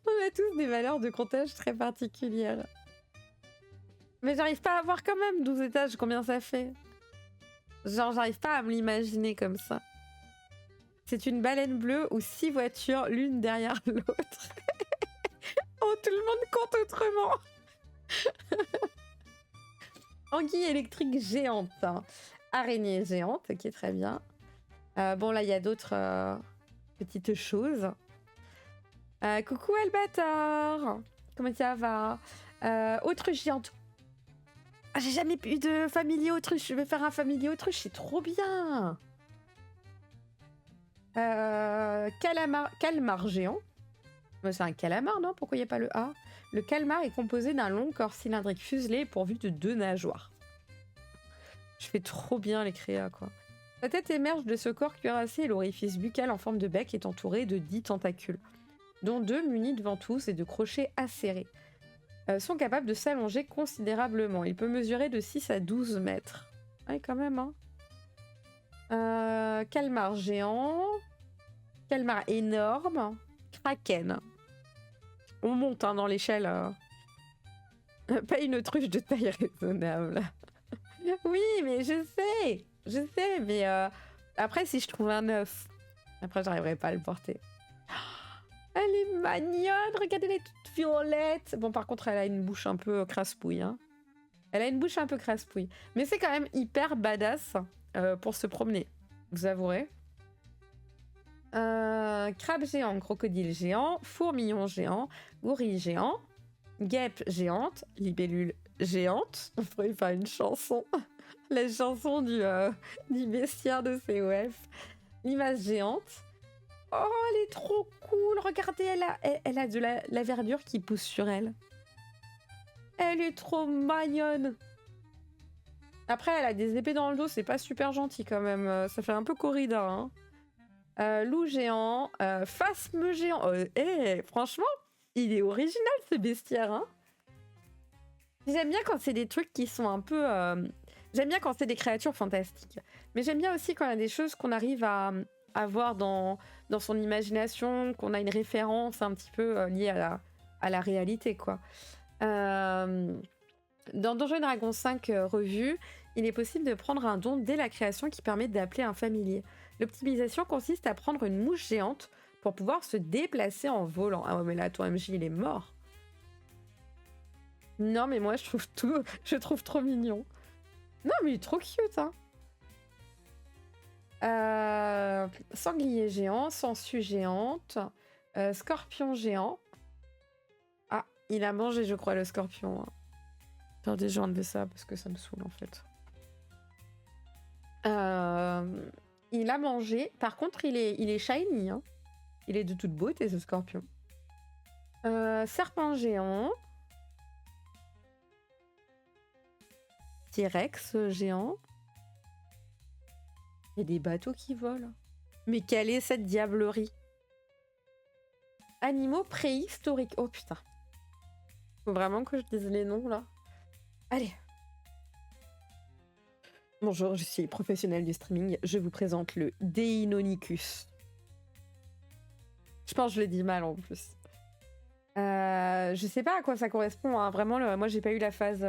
Speaker 1: On a tous des valeurs de comptage très particulières. Mais j'arrive pas à voir quand même 12 étages combien ça fait. Genre, j'arrive pas à me l'imaginer comme ça. C'est une baleine bleue ou 6 voitures, l'une derrière l'autre. Oh, tout le monde compte autrement. Anguille électrique géante. Hein. Araignée géante, ok, très bien. Bon, là, il y a d'autres petites choses. Coucou, Albator. Comment ça va? Autruche géante. Ah, j'ai jamais eu de familier autruche. Je vais faire un familier autruche, c'est trop bien. Calmar géant. C'est un calamar, non? Pourquoi il n'y a pas le A? Le calmar est composé d'un long corps cylindrique fuselé pourvu de 2 nageoires. Je fais trop bien les créas, quoi. La tête émerge de ce corps cuirassé et l'orifice buccal en forme de bec est entouré de 10 tentacules, dont 2 munis de ventouses et de crochets acérés. Sont capables de s'allonger considérablement. Il peut mesurer de 6 à 12 mètres. Ouais, quand même, hein. Calmar géant. Calmar énorme. Kraken. On monte hein, dans l'échelle. Pas une autruche de taille raisonnable. Oui, mais je sais, mais après, si je trouve un œuf, après, j'arriverai pas à le porter. Elle est mignonne, regardez, elle est toute violette. Bon, par contre, elle a une bouche un peu crasse-pouille. Hein. Elle a une bouche un peu crasse-pouille. Mais c'est quand même hyper badass pour se promener, vous avouerez. Crabe géant, crocodile géant, fourmillon géant, gorille géant, guêpe géante, libellule géante. On pourrait faire une chanson. La chanson du bestiaire de COF. Limace géante. Oh, elle est trop cool. Regardez, elle a de la verdure qui pousse sur elle. Elle est trop mignonne. Après, elle a des épées dans le dos. C'est pas super gentil quand même. Ça fait un peu corrida. Hein. Loup géant. Phasme géant. Franchement, il est original ce bestiaire. Hein. J'aime bien quand c'est des trucs qui sont un peu... J'aime bien quand c'est des créatures fantastiques. Mais j'aime bien aussi quand il y a des choses qu'on arrive à voir dans son imagination, qu'on a une référence un petit peu liée à la réalité, quoi. Dans Donjons & Dragons 5 revue, il est possible de prendre un don dès la création qui permet d'appeler un familier. L'optimisation consiste à prendre une mouche géante pour pouvoir se déplacer en volant. Ah ouais, mais là, ton MJ, il est mort. Non, mais moi, je trouve trop mignon. Non, mais il est trop cute, hein. Sanglier géant, sangsue géante, scorpion géant. Ah, il a mangé, je crois, le scorpion. Hein. Attendez, je vais enlever ça parce que ça me saoule, en fait. Il a mangé. Par contre, il est shiny. Hein. Il est de toute beauté, ce scorpion. Serpent géant. T-Rex géant. Il y a des bateaux qui volent. Mais quelle est cette diablerie? Animaux préhistoriques. Oh putain. Faut vraiment que je dise les noms là. Allez. Bonjour, je suis professionnelle du streaming. Je vous présente le Deinonychus. Je pense que je l'ai dit mal en plus. Je sais pas à quoi ça correspond. Hein. Vraiment, moi j'ai pas eu la phase.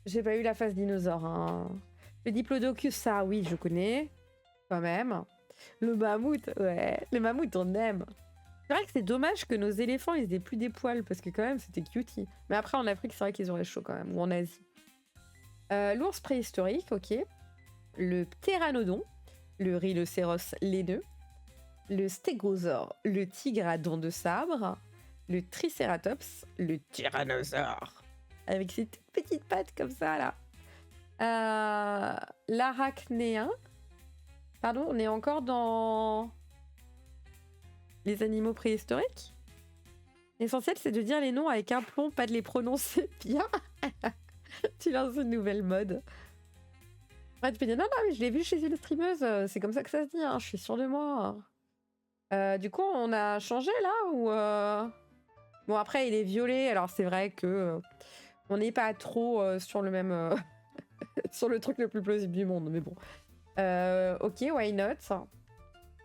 Speaker 1: J'ai pas eu la phase dinosaure. Hein. Le Diplodocus, ça, oui, je connais. Quand même. Le mammouth, ouais. Le mammouth, on aime. C'est vrai que c'est dommage que nos éléphants, ils aient plus des poils, parce que quand même, c'était cutie. Mais après, en Afrique, c'est vrai qu'ils auraient chaud quand même, ou en Asie. L'ours préhistorique, ok. Le ptéranodon, le rhinocéros laineux. Le stégosaure, le tigre à dents de sabre. Le tricératops, le tyrannosaure. Avec ses toutes petites pattes comme ça, là. L'arachnéen. Pardon, on est encore dans les animaux préhistoriques. L'essentiel, c'est de dire les noms avec un plomb, pas de les prononcer bien. Tu lances une nouvelle mode. Ouais, tu peux dire non, mais je l'ai vu chez une streameuse, c'est comme ça que ça se dit, hein, je suis sûre de moi. Du coup, on a changé là ou Bon, après, il est violet, alors c'est vrai que on n'est pas trop sur le même. sur le truc le plus plausible du monde, mais bon. Ok, why not?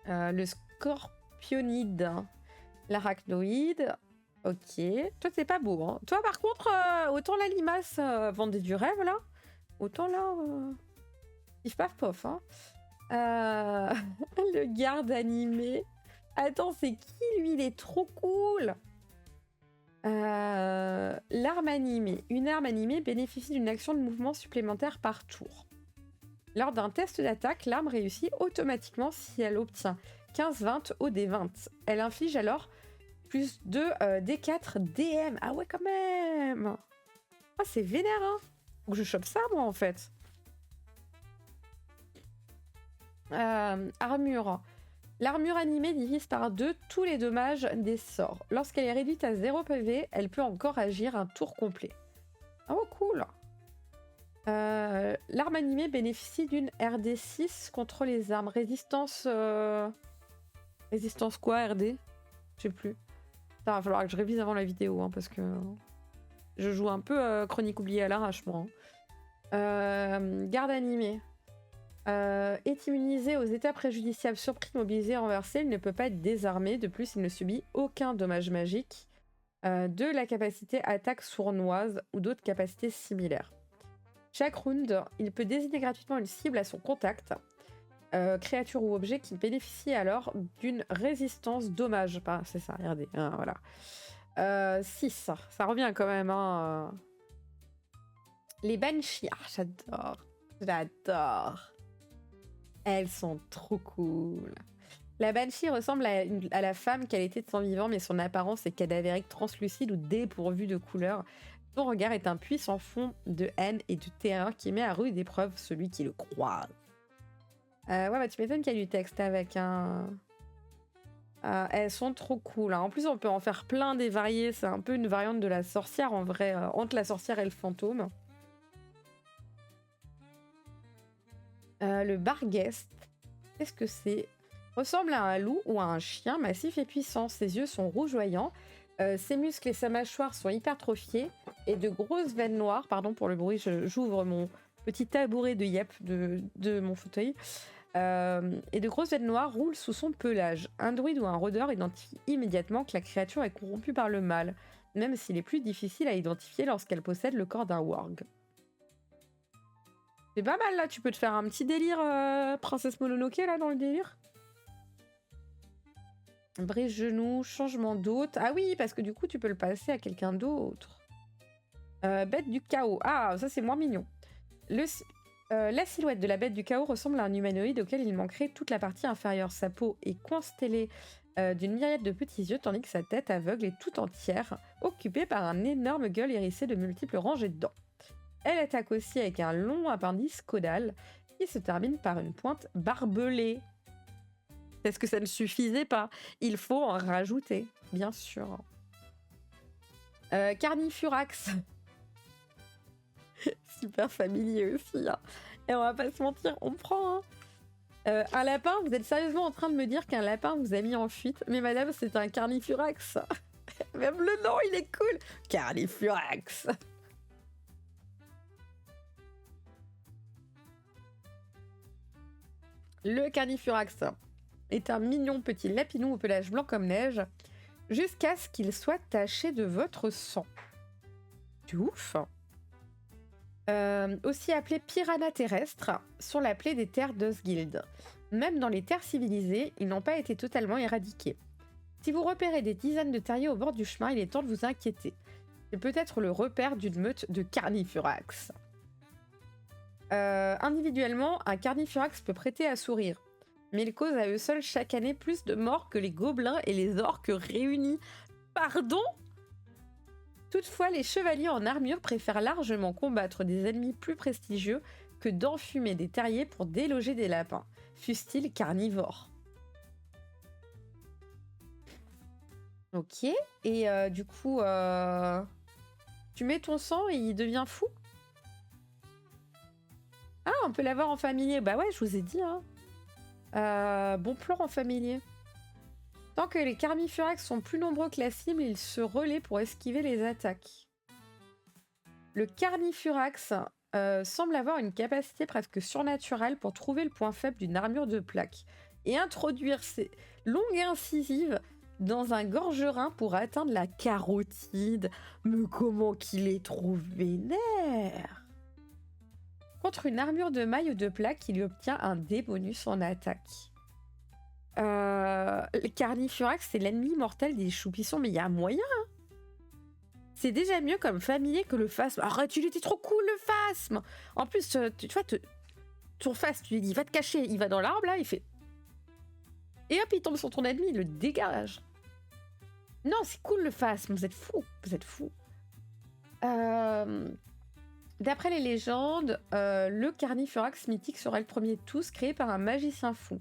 Speaker 1: Le scorpionide, l'arachnoïde. Ok. Toi, c'est pas beau. Hein. Toi, par contre, autant la limace vendait du rêve, là. Autant là. Pif paf pof. Hein. Le garde animé. Attends, c'est qui lui? Il est trop cool. L'arme animée. Une arme animée bénéficie d'une action de mouvement supplémentaire par tour. Lors d'un test d'attaque, l'arme réussit automatiquement si elle obtient 15-20 au D20. Elle inflige alors plus 2 D4 DM. Ah ouais, quand même. Ah, c'est vénère, hein. Faut que je chope ça, moi, en fait. Armure. L'armure animée divise par 2 tous les dommages des sorts. Lorsqu'elle est réduite à 0 PV, elle peut encore agir un tour complet. Oh, cool. L'arme animée bénéficie d'une RD6 contre les armes. Résistance... Résistance quoi, RD? Je sais plus. Il va falloir que je révise avant la vidéo, hein, parce que... Je joue un peu Chronique oubliée à l'arrache, moi. Garde animée. Est immunisé aux états préjudiciables surpris, mobilisé, renversé. Il ne peut pas être désarmé. De plus, il ne subit aucun dommage magique. de la capacité attaque sournoise ou d'autres capacités similaires. Chaque round, il peut désigner gratuitement une cible à son contact, créature ou objet qui bénéficie alors d'une résistance dommage. C'est ça, regardez, hein, voilà. 6, ça revient quand même. Hein. Les Banshees, j'adore. Elles sont trop cool. La Banshee ressemble à la femme qu'elle était de son vivant, mais son apparence est cadavérique, translucide ou dépourvue de couleur. Son regard est un puissant fond de haine et de terreur qui met à rude épreuve celui qui le croise. Ouais, bah tu m'étonnes qu'il y a du texte avec un... elles sont trop cool. Hein. En plus, on peut en faire plein des variés. C'est un peu une variante de la sorcière, en vrai, entre la sorcière et le fantôme. Le Barghest, qu'est-ce que c'est? Ressemble à un loup ou à un chien massif et puissant. Ses yeux sont rougeoyants. Ses muscles et sa mâchoire sont hypertrophiés. Et de grosses veines noires, pardon pour le bruit, j'ouvre mon petit tabouret de yep de mon fauteuil. Et de grosses veines noires roulent sous son pelage. Un druide ou un rôdeur identifie immédiatement que la créature est corrompue par le mal, même s'il est plus difficile à identifier lorsqu'elle possède le corps d'un warg. C'est pas mal là, tu peux te faire un petit délire Princesse Mononoke là dans le délire. Brise-genou, changement d'hôte. Ah oui, parce que du coup tu peux le passer à quelqu'un d'autre. Bête du chaos. Ah, ça c'est moins mignon. La silhouette de la bête du chaos ressemble à un humanoïde auquel il manquerait toute la partie inférieure. Sa peau est constellée d'une myriade de petits yeux, tandis que sa tête aveugle est tout entière, occupée par un énorme gueule hérissée de multiples rangées de dents. Elle attaque aussi avec un long appendice caudal qui se termine par une pointe barbelée. Est-ce que ça ne suffisait pas? Il faut en rajouter, bien sûr. Carnifurax. Super familier aussi. Hein. Et on va pas se mentir, on prend. Hein. Un lapin, vous êtes sérieusement en train de me dire qu'un lapin vous a mis en fuite? Mais madame, c'est un carnifurax. Même le nom, il est cool. Carnifurax. Le carnifurax est un mignon petit lapinou au pelage blanc comme neige, jusqu'à ce qu'il soit taché de votre sang. C'est ouf. Aussi appelé piranha terrestre, sur la plaie des terres d'Osguild. Même dans les terres civilisées, ils n'ont pas été totalement éradiqués. Si vous repérez des dizaines de terriers au bord du chemin, il est temps de vous inquiéter. C'est peut-être le repère d'une meute de carnifurax. Individuellement, un carnifurax peut prêter à sourire, mais ils causent à eux seuls chaque année plus de morts que les gobelins et les orques réunis. Pardon ? Toutefois, les chevaliers en armure préfèrent largement combattre des ennemis plus prestigieux que d'enfumer des terriers pour déloger des lapins, fussent-ils carnivores. Ok, et du coup, tu mets ton sang et il devient fou? Ah, on peut l'avoir en familier. Bah ouais, je vous ai dit. Hein. Bon plan en familier. Tant que les carnifurax sont plus nombreux que la cible, ils se relaient pour esquiver les attaques. Le carnifurax semble avoir une capacité presque surnaturelle pour trouver le point faible d'une armure de plaque et introduire ses longues incisives dans un gorgerin pour atteindre la carotide. Mais comment qu'il est trop vénère! Contre une armure de maille ou de plaque, il obtient un dé bonus en attaque. Le carnifurax, c'est l'ennemi mortel des choupissons, mais il y a moyen. Hein. C'est déjà mieux comme familier que le phasme. Arrête, il était trop cool le phasme. En plus, tu vois, ton phasme, tu lui dis, va te cacher, il va dans l'arbre là, il fait. Et hop, il tombe sur ton ennemi, il le dégage. Non, c'est cool le phasme, vous êtes fous, vous êtes fous. D'après les légendes, le carnifurax mythique sera le premier de tous, créé par un magicien fou.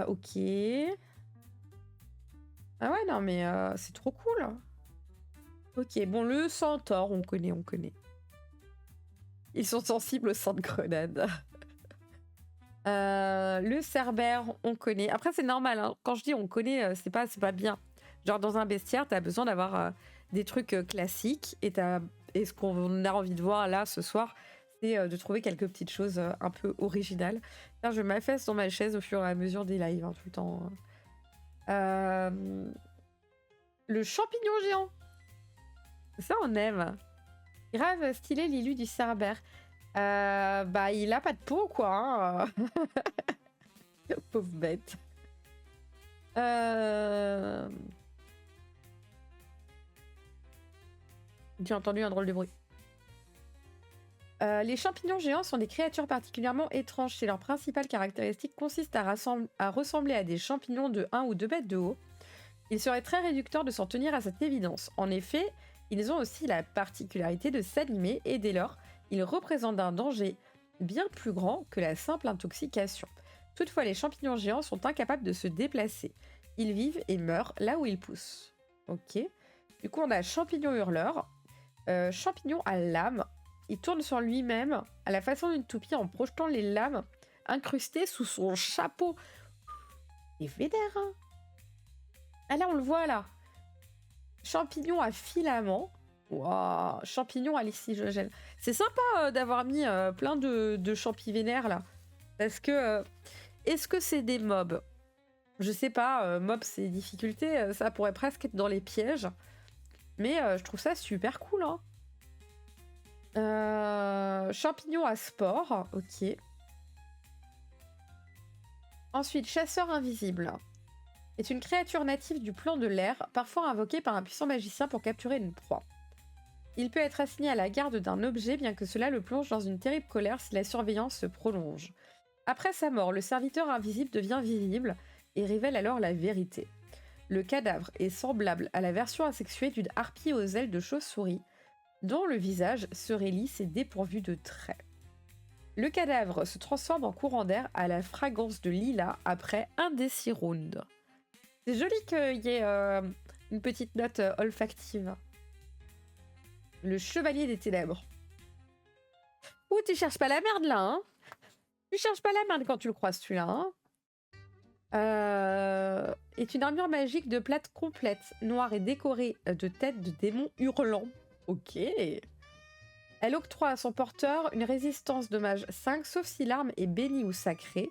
Speaker 1: Ok. Ah ouais, non, mais c'est trop cool. Ok, bon, le centaure, on connaît. Ils sont sensibles au sang de grenade. Le cerbère, on connaît. Après, c'est normal, hein. Quand je dis on connaît, c'est pas bien. Genre, dans un bestiaire, t'as besoin d'avoir des trucs classiques. Et ce qu'on a envie de voir là, ce soir, c'est de trouver quelques petites choses un peu originales. Là, je m'affaisse dans ma chaise au fur et à mesure des lives, hein, tout le temps. Le champignon géant. Ça, on aime. Grave stylé, Lilu du Cerbère. Bah, il a pas de peau, quoi. Hein. Pauvre bête. J'ai entendu un drôle de bruit. Les champignons géants sont des créatures particulièrement étranges. Leur principale caractéristique consiste à ressembler à des champignons de 1 ou 2 mètres de haut. Il serait très réducteur de s'en tenir à cette évidence. En effet, ils ont aussi la particularité de s'animer et dès lors, ils représentent un danger bien plus grand que la simple intoxication. Toutefois, les champignons géants sont incapables de se déplacer. Ils vivent et meurent là où ils poussent. Ok. Du coup, on a champignon hurleur, champignon à lame. Il tourne sur lui-même à la façon d'une toupie en projetant les lames incrustées sous son chapeau. Il est vénère, hein. Ah là, on le voit là. Champignon à filament. Waouh, champignon à lystigène. C'est sympa d'avoir mis plein de champis vénères là. Parce que est-ce que c'est des mobs? Je sais pas, mobs c'est difficulté, ça pourrait presque être dans les pièges. Mais je trouve ça super cool, hein. Champignon à sport, ok. Ensuite, chasseur invisible. Est une créature native du plan de l'air, parfois invoquée par un puissant magicien pour capturer une proie. Il peut être assigné à la garde d'un objet, bien que cela le plonge dans une terrible colère si la surveillance se prolonge. Après sa mort, le serviteur invisible devient visible et révèle alors la vérité. Le cadavre est semblable à la version asexuée d'une harpie aux ailes de chauve-souris, dont le visage serait lisse et dépourvu de traits. Le cadavre se transforme en courant d'air à la fragrance de lilas après un des 6 rounds. C'est joli qu'il y ait une petite note olfactive. Le chevalier des ténèbres. Ouh, tu cherches pas la merde là, hein? Tu cherches pas la merde quand tu le croises celui-là, hein? Est une armure magique de plate complète, noire et décorée de têtes de démons hurlants. Ok. Elle octroie à son porteur une résistance dommage 5, sauf si l'arme est bénie ou sacrée.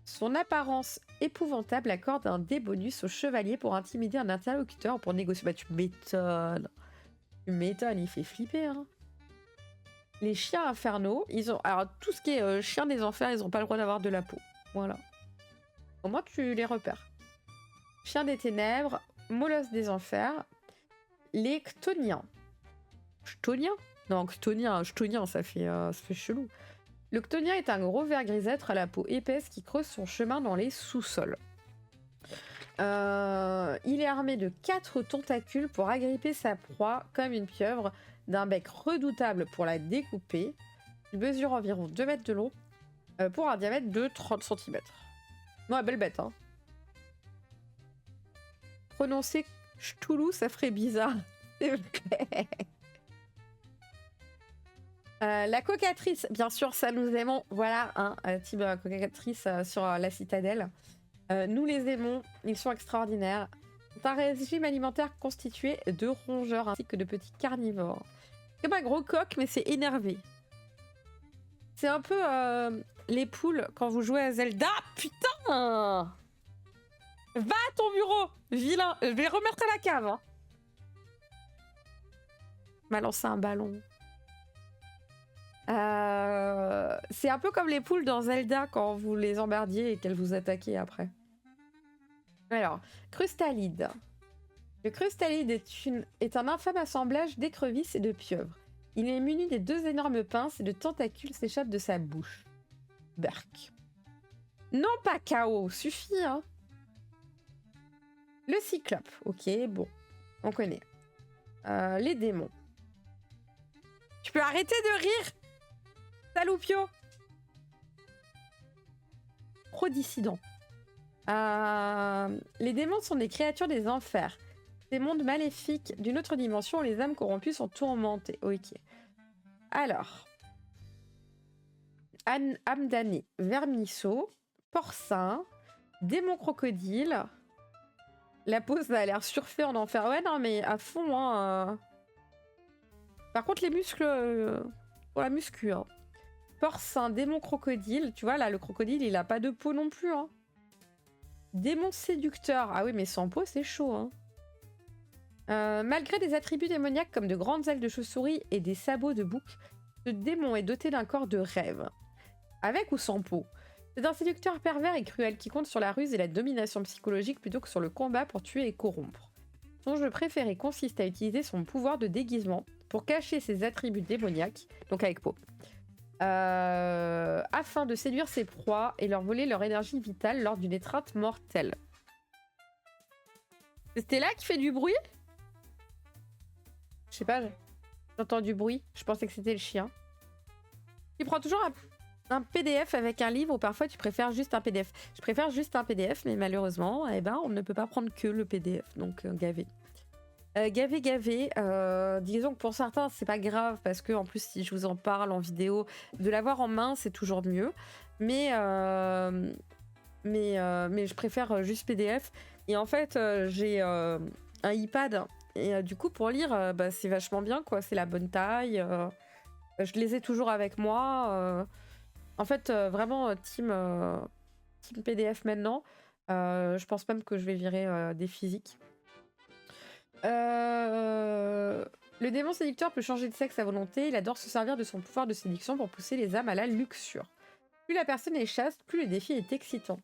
Speaker 1: Son apparence épouvantable accorde un dé bonus au chevalier pour intimider un interlocuteur ou pour négocier. Bah, tu m'étonnes. Tu m'étonnes, il fait flipper, hein. Les chiens infernaux, ils ont. Alors, tout ce qui est chien des enfers, ils n'ont pas le droit d'avoir de la peau. Voilà. Au moins, tu les repères. Chien des ténèbres, molosse des enfers, les Chtoniens. Chtoniens? Non, Chtonien, ça fait chelou. Le Chtonien est un gros ver grisâtre à la peau épaisse qui creuse son chemin dans les sous-sols. Il est armé de 4 tentacules pour agripper sa proie comme une pieuvre, d'un bec redoutable pour la découper. Il mesure environ 2 mètres de long pour un diamètre de 30 cm. Ouais, belle bête, hein. Prononcer Cthulhu, ça ferait bizarre. C'est vrai. La cocatrice, bien sûr, ça nous aimons. Voilà, hein, type cocatrice sur la citadelle. Nous les aimons, ils sont extraordinaires. C'est un régime alimentaire constitué de rongeurs ainsi que de petits carnivores. C'est comme un gros coq, mais c'est énervé. C'est un peu les poules quand vous jouez à Zelda. Putain! Va à ton bureau, vilain. Je vais les remettre à la cave. Hein. M'a lancé un ballon. C'est un peu comme les poules dans Zelda quand vous les emmerdiez et qu'elles vous attaquaient après. Alors, crustallide. Le crustallide est un infâme assemblage d'écrevisses et de pieuvres. Il est muni des 2 énormes pinces et de tentacules s'échappent de sa bouche. Berk. Non, pas KO, suffit, hein. Le cyclope, ok, bon, on connaît. Les démons. Tu peux arrêter de rire, Saloupio. Trop dissident. Les démons sont des créatures des enfers. Des mondes maléfiques d'une autre dimension où les âmes corrompues sont tourmentées. Ok. Alors. Âme damnée, vermisseau, porcin, démon crocodile. La pose ça a l'air surfait en enfer. Ouais, non, mais à fond, hein. Par contre, les muscles... pour la muscu, hein. Porcin, démon crocodile. Tu vois, là, le crocodile, il a pas de peau non plus, hein. Démon séducteur. Ah oui, mais sans peau, c'est chaud, hein. Malgré des attributs démoniaques comme de grandes ailes de chauve-souris et des sabots de bouc, ce démon est doté d'un corps de rêve. Avec ou sans peau. C'est un séducteur pervers et cruel qui compte sur la ruse et la domination psychologique plutôt que sur le combat pour tuer et corrompre. Son jeu préféré consiste à utiliser son pouvoir de déguisement pour cacher ses attributs démoniaques, donc avec peau, afin de séduire ses proies et leur voler leur énergie vitale lors d'une étreinte mortelle. C'était là qui fait du bruit? Je sais pas, j'entends du bruit, je pensais que c'était le chien. Tu prends toujours un PDF avec un livre ou parfois tu préfères juste un PDF? Je préfère juste un PDF, mais malheureusement, eh ben, on ne peut pas prendre que le PDF, donc gavé. Gavé, disons que pour certains c'est pas grave parce que en plus si je vous en parle en vidéo, de l'avoir en main c'est toujours mieux, mais je préfère juste PDF. Et en fait j'ai un iPad et du coup pour lire bah, c'est vachement bien quoi, c'est la bonne taille, je les ai toujours avec moi. En fait vraiment team PDF maintenant. Je pense même que je vais virer des physiques. Le démon séducteur peut changer de sexe à volonté. Il adore se servir de son pouvoir de séduction pour pousser les âmes à la luxure. Plus la personne est chaste, plus le défi est excitant.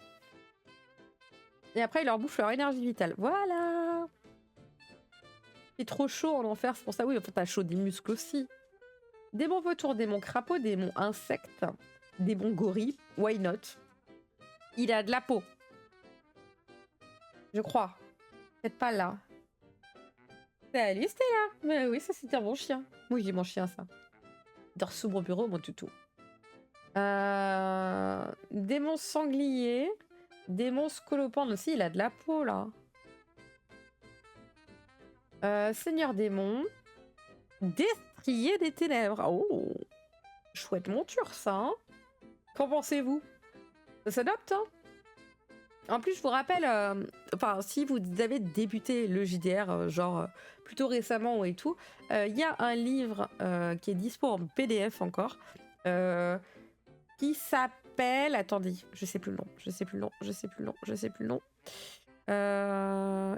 Speaker 1: Et après, il leur bouffe leur énergie vitale. Voilà. Il est trop chaud en enfer, c'est pour ça. Oui, enfin, t'as chaud des muscles aussi. Démon vautour, démon crapaud, démon insecte, démon gorille. Why not? Il a de la peau. Je crois. Peut-être pas là. Salut Stella. Mais oui, ça c'était mon chien. Oui, j'ai mon chien, ça. Il dort sous mon bureau, mon toutou. Démon sanglier. Démon scolopendre aussi, il a de la peau, là. Seigneur démon. Destrier des ténèbres. Oh, chouette monture, ça, hein. Qu'en pensez-vous? Ça s'adapte, hein. En plus, je vous rappelle, enfin, si vous avez débuté le JDR, genre plutôt récemment et tout, il y a un livre qui est dispo en PDF encore, qui s'appelle... Attendez, je sais plus le nom.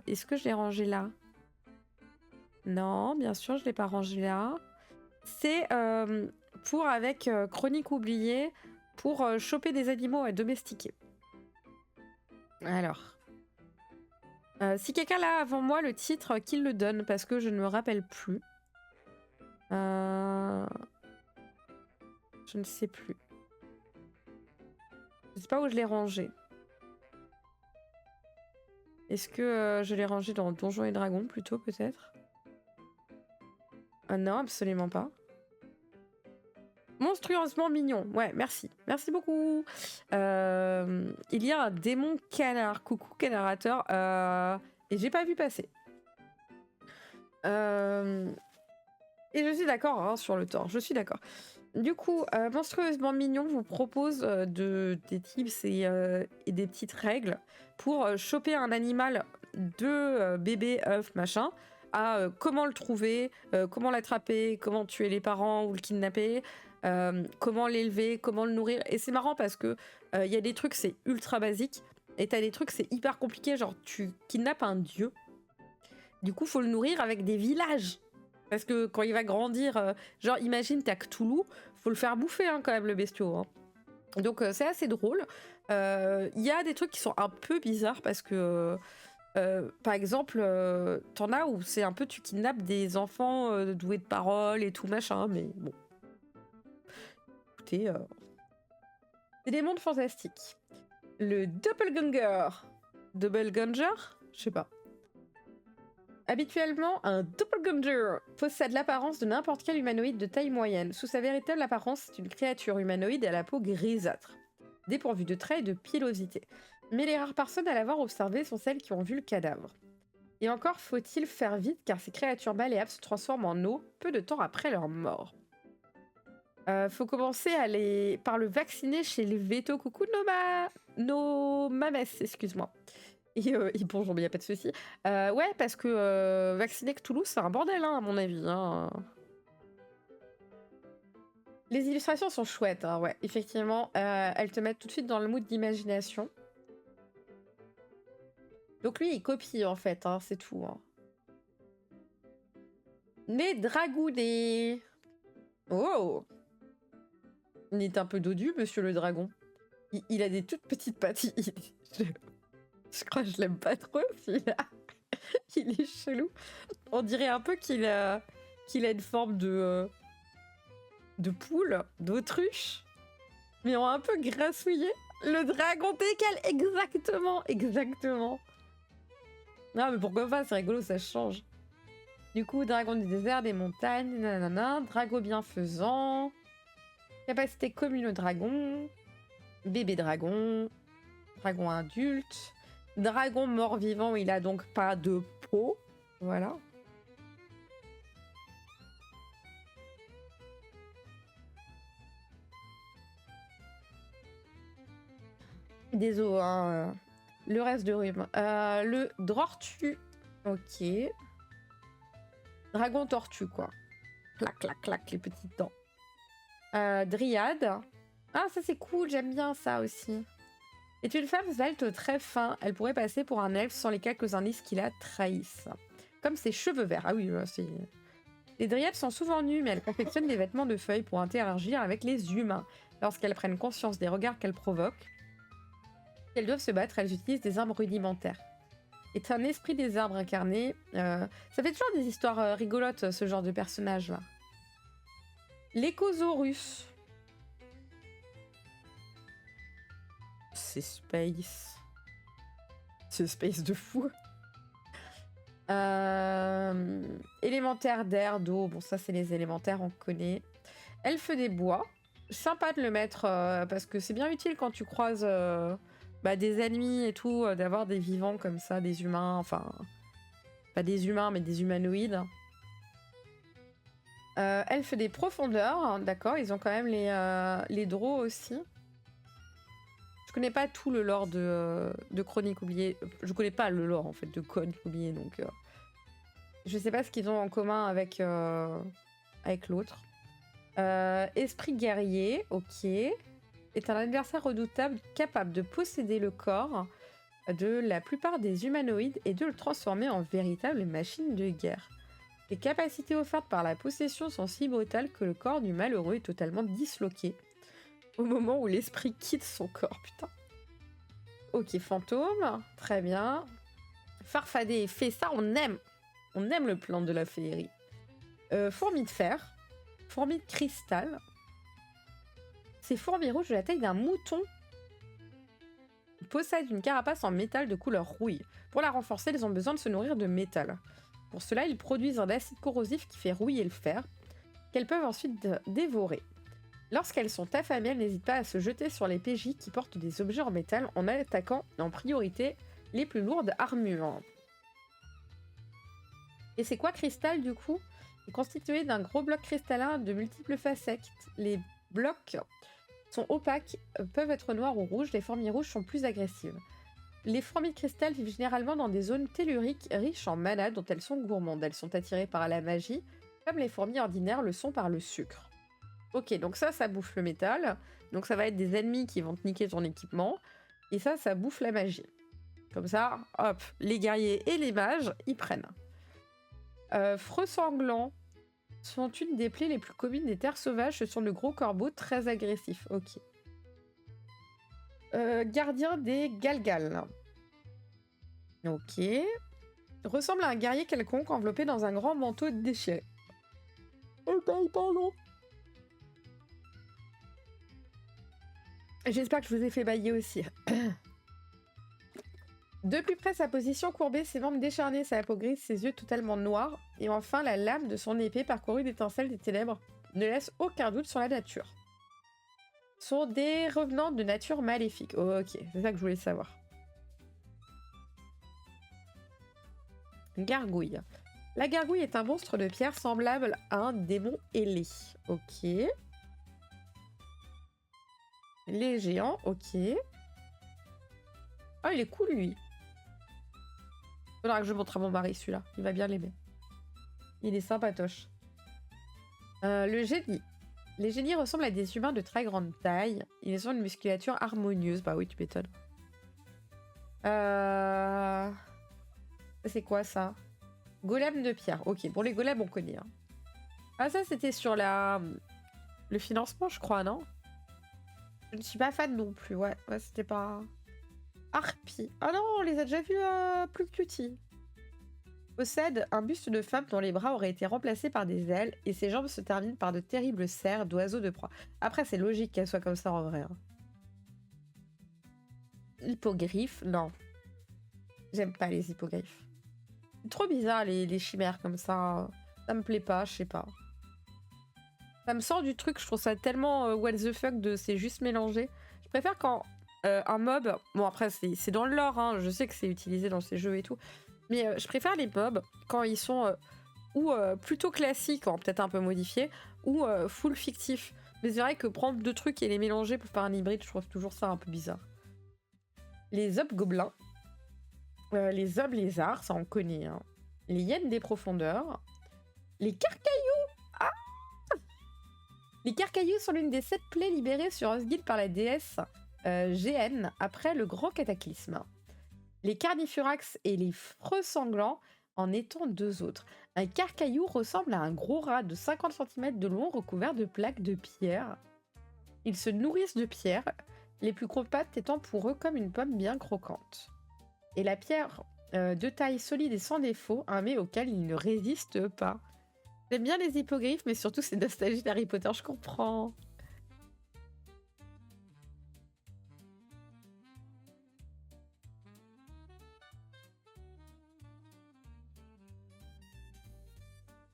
Speaker 1: Est-ce que je l'ai rangé là? Non, bien sûr, je l'ai pas rangé là. C'est pour, avec Chronique oubliée, pour choper des animaux à domestiquer. Alors, si quelqu'un l'a avant moi le titre, qu'il le donne parce que je ne me rappelle plus. Je ne sais plus. Je sais pas où je l'ai rangé. Est-ce que je l'ai rangé dans Donjons et Dragons plutôt peut-être? Non, absolument pas. Monstrueusement mignon. Ouais, merci. Merci beaucoup. Il y a un démon canard. Coucou canarateur. Et j'ai pas vu passer. Et je suis d'accord hein, sur le tort. Je suis d'accord. Du coup, Monstrueusement mignon vous propose des tips et des petites règles pour choper un animal de bébé, œuf, machin, à comment le trouver, comment l'attraper, comment tuer les parents ou le kidnapper, comment l'élever, comment le nourrir. Et c'est marrant parce que y a des trucs c'est ultra basique et t'as des trucs c'est hyper compliqué, genre tu kidnappes un dieu. Du coup, faut le nourrir avec des villages. Parce que quand il va grandir, genre imagine t'as Cthulhu, faut le faire bouffer hein, quand même le bestiau. Hein. Donc c'est assez drôle. Il y a des trucs qui sont un peu bizarres parce que par exemple, t'en as où c'est un peu tu kidnappes des enfants doués de parole et tout machin, mais bon. Écoutez, c'est des mondes fantastiques. Le Doppelganger. Doppelganger? Je sais pas. Habituellement, un doppelganger possède l'apparence de n'importe quel humanoïde de taille moyenne. Sous sa véritable apparence, c'est une créature humanoïde à la peau grisâtre, dépourvue de traits et de pilosité. Mais les rares personnes à l'avoir observé sont celles qui ont vu le cadavre. Et encore faut-il faire vite car ces créatures malléables se transforment en eau peu de temps après leur mort. Faut commencer par le vacciner chez les Veto. Coucou nos mames, excuse-moi. Et bonjour, mais il n'y a pas de souci. Ouais, parce que vacciner Cthulhu, c'est un bordel, hein, à mon avis. Hein. Les illustrations sont chouettes, hein, ouais, effectivement. Elles te mettent tout de suite dans le mood d'imagination. Donc lui, il copie, en fait, hein, c'est tout. Hein. Les dragounets. Oh, il est un peu dodu, monsieur le dragon. Il a des toutes petites pattes. Je crois que je l'aime pas trop, celui-là. Il est chelou. On dirait un peu qu'il a une forme de poule, d'autruche, mais on a un peu grassouillé. Le dragon décale, exactement, exactement. Non, mais pourquoi pas, c'est rigolo, ça change. Du coup, dragon du désert, des montagnes, nanana, dragon bienfaisant, capacité commune au dragon, bébé dragon, dragon adulte, dragon mort-vivant, il a donc pas de peau, voilà. Désolé, hein, le reste de rhume. Le Drortu, ok. Dragon tortue, quoi. Clac, clac, clac, les petites dents. Dryade. Ah, ça c'est cool, j'aime bien ça aussi. Est une femme svelte très fin. Elle pourrait passer pour un elfe sans les quelques indices qui la trahissent. Comme ses cheveux verts. Ah oui, c'est... Les dryades sont souvent nues, mais elles confectionnent des vêtements de feuilles pour interagir avec les humains. Lorsqu'elles prennent conscience des regards qu'elles provoquent, elles doivent se battre, elles utilisent des armes rudimentaires. Est un esprit des arbres incarné. Ça fait toujours des histoires rigolotes, ce genre de personnage-là. L'écosaurus. C'est space. C'est space de fou. Élémentaire d'air, d'eau. Bon, ça, c'est les élémentaires, on connaît. Elfe des bois. Sympa de le mettre, parce que c'est bien utile quand tu croises des ennemis et tout, d'avoir des vivants comme ça, des humains, enfin... Pas des humains, mais des humanoïdes. Elfe des profondeurs, d'accord, ils ont quand même les drôles aussi. Je connais pas tout le lore de Chronique oubliée. Je connais pas le lore en fait de Chronique oubliée, donc je sais pas ce qu'ils ont en commun avec l'autre. Esprit guerrier, ok. Est un adversaire redoutable capable de posséder le corps de la plupart des humanoïdes et de le transformer en véritable machine de guerre. Les capacités offertes par la possession sont si brutales que le corps du malheureux est totalement disloqué au moment où l'esprit quitte son corps, putain. Ok, fantôme, très bien. Farfadet et fée, ça on aime. On aime le plan de la féerie. Fourmi de fer, fourmi de cristal. Ces fourmis rouges de la taille d'un mouton possèdent une carapace en métal de couleur rouille. Pour la renforcer, ils ont besoin de se nourrir de métal. Pour cela, ils produisent un acide corrosif qui fait rouiller le fer, qu'elles peuvent ensuite dévorer. Lorsqu'elles sont affamées, elles n'hésitent pas à se jeter sur les PJ qui portent des objets en métal en attaquant en priorité les plus lourdes armures. Et c'est quoi cristal du coup? Il est constitué d'un gros bloc cristallin de multiples facettes. Les blocs sont opaques, peuvent être noirs ou rouges, les fourmis rouges sont plus agressives. Les fourmis de cristal vivent généralement dans des zones telluriques riches en mana dont elles sont gourmandes. Elles sont attirées par la magie, comme les fourmis ordinaires le sont par le sucre. Ok, donc ça bouffe le métal. Donc ça va être des ennemis qui vont te niquer ton équipement. Et ça bouffe la magie. Comme ça, hop, les guerriers et les mages, ils prennent. Freux sanglants sont une des plaies les plus communes des terres sauvages. Ce sont de gros corbeaux très agressifs. Ok. Gardien des Galgal. Ok. Ressemble à un guerrier quelconque enveloppé dans un grand manteau déchiré. Ok, pardon. J'espère que je vous ai fait bailler aussi. De plus près, sa position courbée, ses membres décharnés, sa peau grise, ses yeux totalement noirs, et enfin la lame de son épée parcourue d'étincelles des ténèbres ne laisse aucun doute sur la nature. Sont des revenants de nature maléfique. Oh, ok, c'est ça que je voulais savoir. Gargouille. La gargouille est un monstre de pierre semblable à un démon ailé. Ok. Les géants, ok. Ah, il est cool, lui. Faudra que je montre à mon mari, celui-là. Il va bien l'aimer. Il est sympatoche. Le génie. Les génies ressemblent à des humains de très grande taille. Ils ont une musculature harmonieuse. Bah oui, tu m'étonnes. C'est quoi, ça? Golem de pierre. Ok, bon, les golems, on connaît. Hein. Ah, ça, c'était sur le financement, je crois, non? Je ne suis pas fan non plus, ouais. Ouais, c'était pas... Harpie. Ah non, on les a déjà vus plus cutie. Possède un buste de femme dont les bras auraient été remplacés par des ailes et ses jambes se terminent par de terribles serres d'oiseaux de proie. Après, c'est logique qu'elle soit comme ça en vrai. Hein. Hippogriffe, non. J'aime pas les hippogriffes. C'est trop bizarre les chimères comme ça. Ça me plaît pas, je sais pas. Ça me sort du truc, je trouve ça tellement what the fuck de c'est juste mélangé. Je préfère quand un mob... Bon après c'est dans le lore, hein, je sais que c'est utilisé dans ces jeux et tout. Mais je préfère les mobs quand ils sont ou plutôt classiques, peut-être un peu modifiés, ou full fictifs. Mais c'est vrai que prendre deux trucs et les mélanger pour faire un hybride, je trouve toujours ça un peu bizarre. Les hobgoblins. Les lézards, ça on connaît. Hein. Les hyènes des profondeurs. Les carcailloux. Ah, les carcailloux sont l'une des 7 plaies libérées sur Osgiliath par la déesse GN après le grand cataclysme. Les carnifurax et les freux sanglants en étant deux autres. Un carcaillou ressemble à un gros rat de 50 cm de long recouvert de plaques de pierre. Ils se nourrissent de pierre, les plus grosses pattes étant pour eux comme une pomme bien croquante. Et la pierre de taille solide et sans défaut, un mets auquel ils ne résistent pas. J'aime bien les hippogriffes, mais surtout c'est nostalgie d'Harry Potter, je comprends.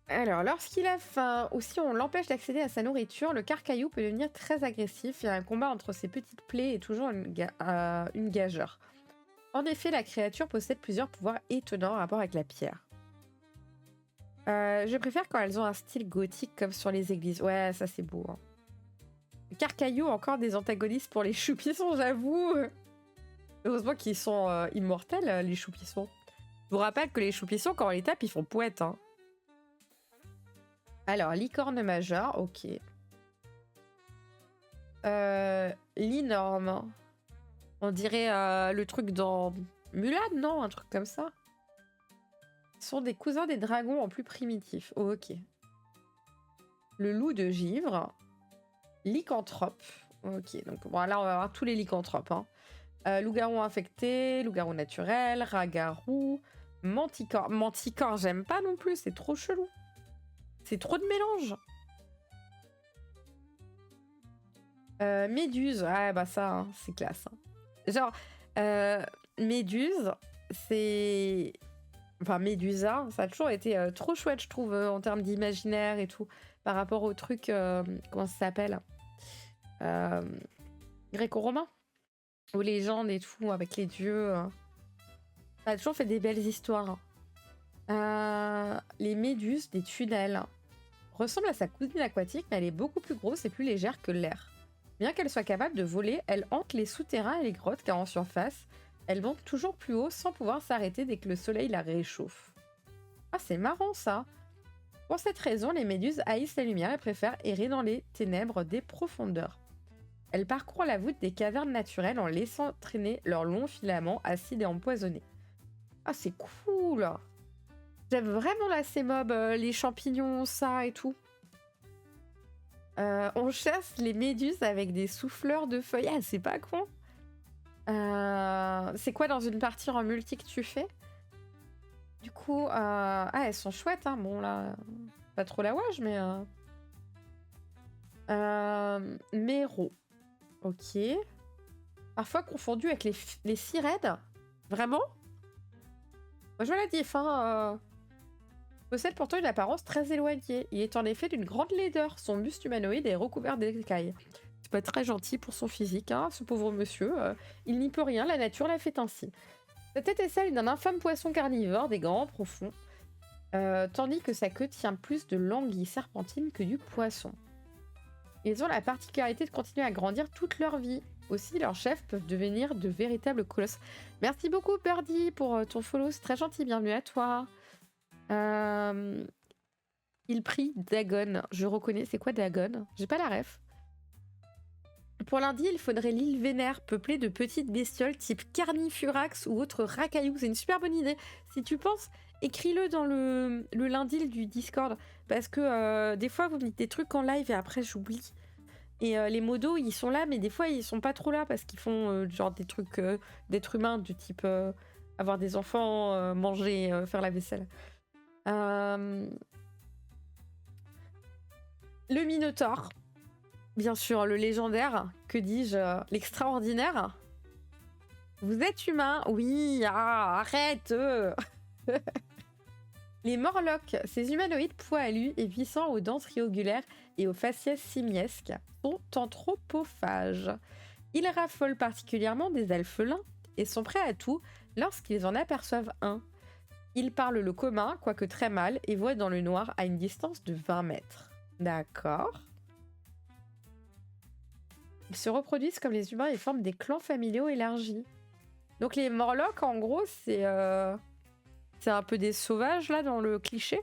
Speaker 1: Alors, lorsqu'il a faim ou si on l'empêche d'accéder à sa nourriture, le carcaillou peut devenir très agressif et un combat entre ses petites plaies est toujours une gageure. En effet, la créature possède plusieurs pouvoirs étonnants en rapport avec la pierre. Je préfère quand elles ont un style gothique comme sur les églises. Ouais, ça c'est beau. Hein. Carcaillou, encore des antagonistes pour les choupissons, j'avoue. Heureusement qu'ils sont immortels, les choupissons. Je vous rappelle que les choupissons, quand on les tape, ils font poète. Hein. Alors, licorne majeure, ok. L'énorme. On dirait le truc dans Mulan, non? Un truc comme ça. Ce sont des cousins des dragons en plus primitif. Oh, ok. Le loup de givre. Lycanthrope. Ok, donc bon, là on va avoir tous les lycanthropes. Hein. Loup-garou infecté, loup-garou naturel, rat-garou, manticore. Manticore, j'aime pas non plus, c'est trop chelou. C'est trop de mélange. Méduse, ah bah ça, hein, c'est classe. Hein. Genre, méduse, c'est... Enfin, Médusa, ça a toujours été trop chouette, je trouve, en termes d'imaginaire et tout, par rapport au truc, comment ça s'appelle gréco-romain, aux légendes et tout, avec les dieux. Ça a toujours fait des belles histoires. Les méduses des tunnels ressemblent à sa cousine aquatique, mais elle est beaucoup plus grosse et plus légère que l'air. Bien qu'elle soit capable de voler, elle hante les souterrains et les grottes, car en surface, elle monte toujours plus haut sans pouvoir s'arrêter dès que le soleil la réchauffe. Ah, c'est marrant ça! Pour cette raison, les méduses haïssent la lumière et préfèrent errer dans les ténèbres des profondeurs. Elles parcourent la voûte des cavernes naturelles en laissant traîner leurs longs filaments acides et empoisonnés. Ah, c'est cool! J'aime vraiment là ces mobs, les champignons, ça et tout. On chasse les méduses avec des souffleurs de feuilles. Ah, c'est pas con! C'est quoi dans une partie en multi que tu fais? Du coup, ah, elles sont chouettes, hein. Bon, là, pas trop la wage, mais... Méro. Ok. Parfois confondu avec les sirènes. Vraiment? Moi, je vois la diff, hein. Possède pourtant une apparence très éloignée. Il est en effet d'une grande laideur. Son buste humanoïde est recouvert d'écailles. C'est pas très gentil pour son physique, hein, ce pauvre monsieur. Il n'y peut rien, la nature l'a fait ainsi. Sa tête est celle d'un infâme poisson carnivore, des grands profonds, tandis que sa queue tient plus de l'anguille serpentine que du poisson. Ils ont la particularité de continuer à grandir toute leur vie. Aussi, leurs chefs peuvent devenir de véritables colosses. Merci beaucoup, Birdie, pour ton follow. C'est très gentil, bienvenue à toi. Il prie Dagon. Je reconnais, c'est quoi Dagon? J'ai pas la ref. Pour lundi, il faudrait l'île Vénère, peuplée de petites bestioles type Carnifurax ou autres racailloux. C'est une super bonne idée. Si tu penses, écris-le dans le lundi du Discord. Parce que des fois, vous me dites des trucs en live et après, j'oublie. Et les modos, ils sont là, mais des fois, ils sont pas trop là parce qu'ils font genre des trucs d'êtres humains, du type avoir des enfants, manger, faire la vaisselle. Le Minotaure. Bien sûr, le légendaire, que dis-je, l'extraordinaire. Vous êtes humain? Oui, arrête. Les Morlocks, ces humanoïdes poilus et puissants aux dents triangulaires et aux faciès simiesques, sont anthropophages. Ils raffolent particulièrement des elfelins et sont prêts à tout lorsqu'ils en aperçoivent un. Ils parlent le commun, quoique très mal, et voient dans le noir à une distance de 20 mètres. D'accord. Ils se reproduisent comme les humains et forment des clans familiaux élargis. Donc les Morlocks, en gros, c'est un peu des sauvages, là, dans le cliché.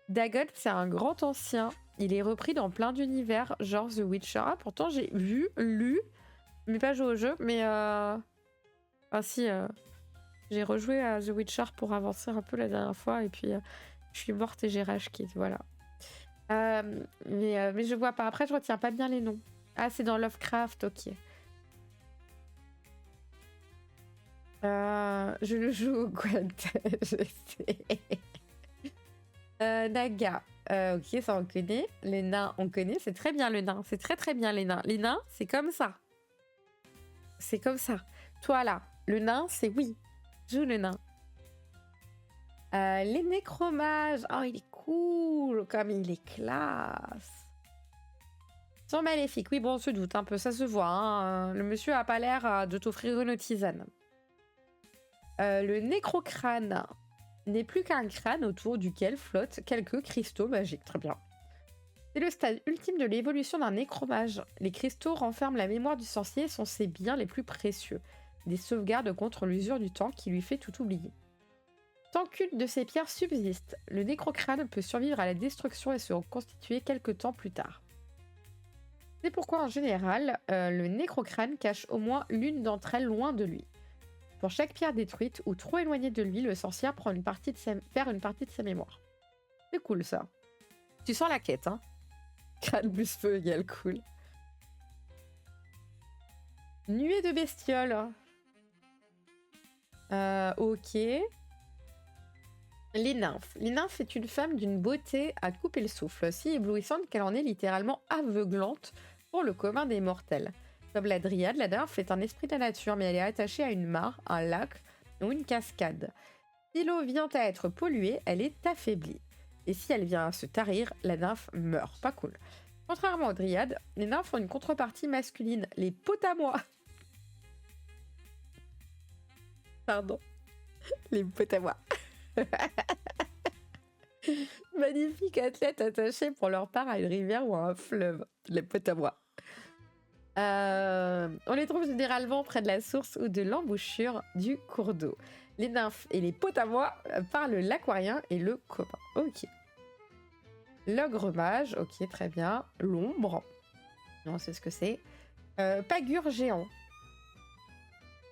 Speaker 1: Dagon, c'est un grand ancien. Il est repris dans plein d'univers, genre The Witcher. Ah, pourtant, j'ai lu, mais pas joué au jeu, mais... Ah si, j'ai rejoué à The Witcher pour avancer un peu la dernière fois, et puis je suis morte et j'ai rage quit, voilà. Mais je vois pas. Après, je retiens pas bien les noms. Ah, c'est dans Lovecraft, ok. Je le joue au Gwent, je sais. Naga, ok, ça on connaît. Les nains, on connaît. C'est très bien le nain. C'est très très bien les nains. Les nains, c'est comme ça. C'est comme ça. Toi là, le nain, c'est oui. Joue le nain. Les nécromages. Oh, il est cool. Comme il est classe. Ils sont maléfiques. Oui, bon, on se doute un peu. Ça se voit. Hein. Le monsieur a pas l'air de t'offrir une tisane. Le nécrocrâne n'est plus qu'un crâne autour duquel flottent quelques cristaux magiques. Très bien. C'est le stade ultime de l'évolution d'un nécromage. Les cristaux renferment la mémoire du sorcier et sont ses biens les plus précieux. Des sauvegardes contre l'usure du temps qui lui fait tout oublier. Tant qu'une de ces pierres subsiste, le nécrocrâne peut survivre à la destruction et se reconstituer quelque temps plus tard. C'est pourquoi en général, le nécrocrâne cache au moins l'une d'entre elles loin de lui. Pour chaque pierre détruite ou trop éloignée de lui, le sorcier perd une partie de sa mémoire. C'est cool ça. Tu sens la quête, hein. Crâne plus feu égale cool. Nuée de bestioles. Ok. Les nymphes. Les nymphes est une femme d'une beauté à couper le souffle, si éblouissante qu'elle en est littéralement aveuglante pour le commun des mortels. Comme la dryade, la nymphe est un esprit de la nature, mais elle est attachée à une mare, un lac ou une cascade. Si l'eau vient à être polluée, elle est affaiblie. Et si elle vient à se tarir, la nymphe meurt. Pas cool. Contrairement aux dryades, les nymphes ont une contrepartie masculine, les potamois. Pardon. Les potamois. Magnifiques athlètes attachés pour leur part à une rivière ou à un fleuve. Les potamois. On les trouve généralement près de la source ou de l'embouchure du cours d'eau. Les nymphes et les potamois parlent l'aquarien et le commun. Ok. L'ogre mage, ok, très bien. L'ombre, on sait ce que c'est. Pagure géant.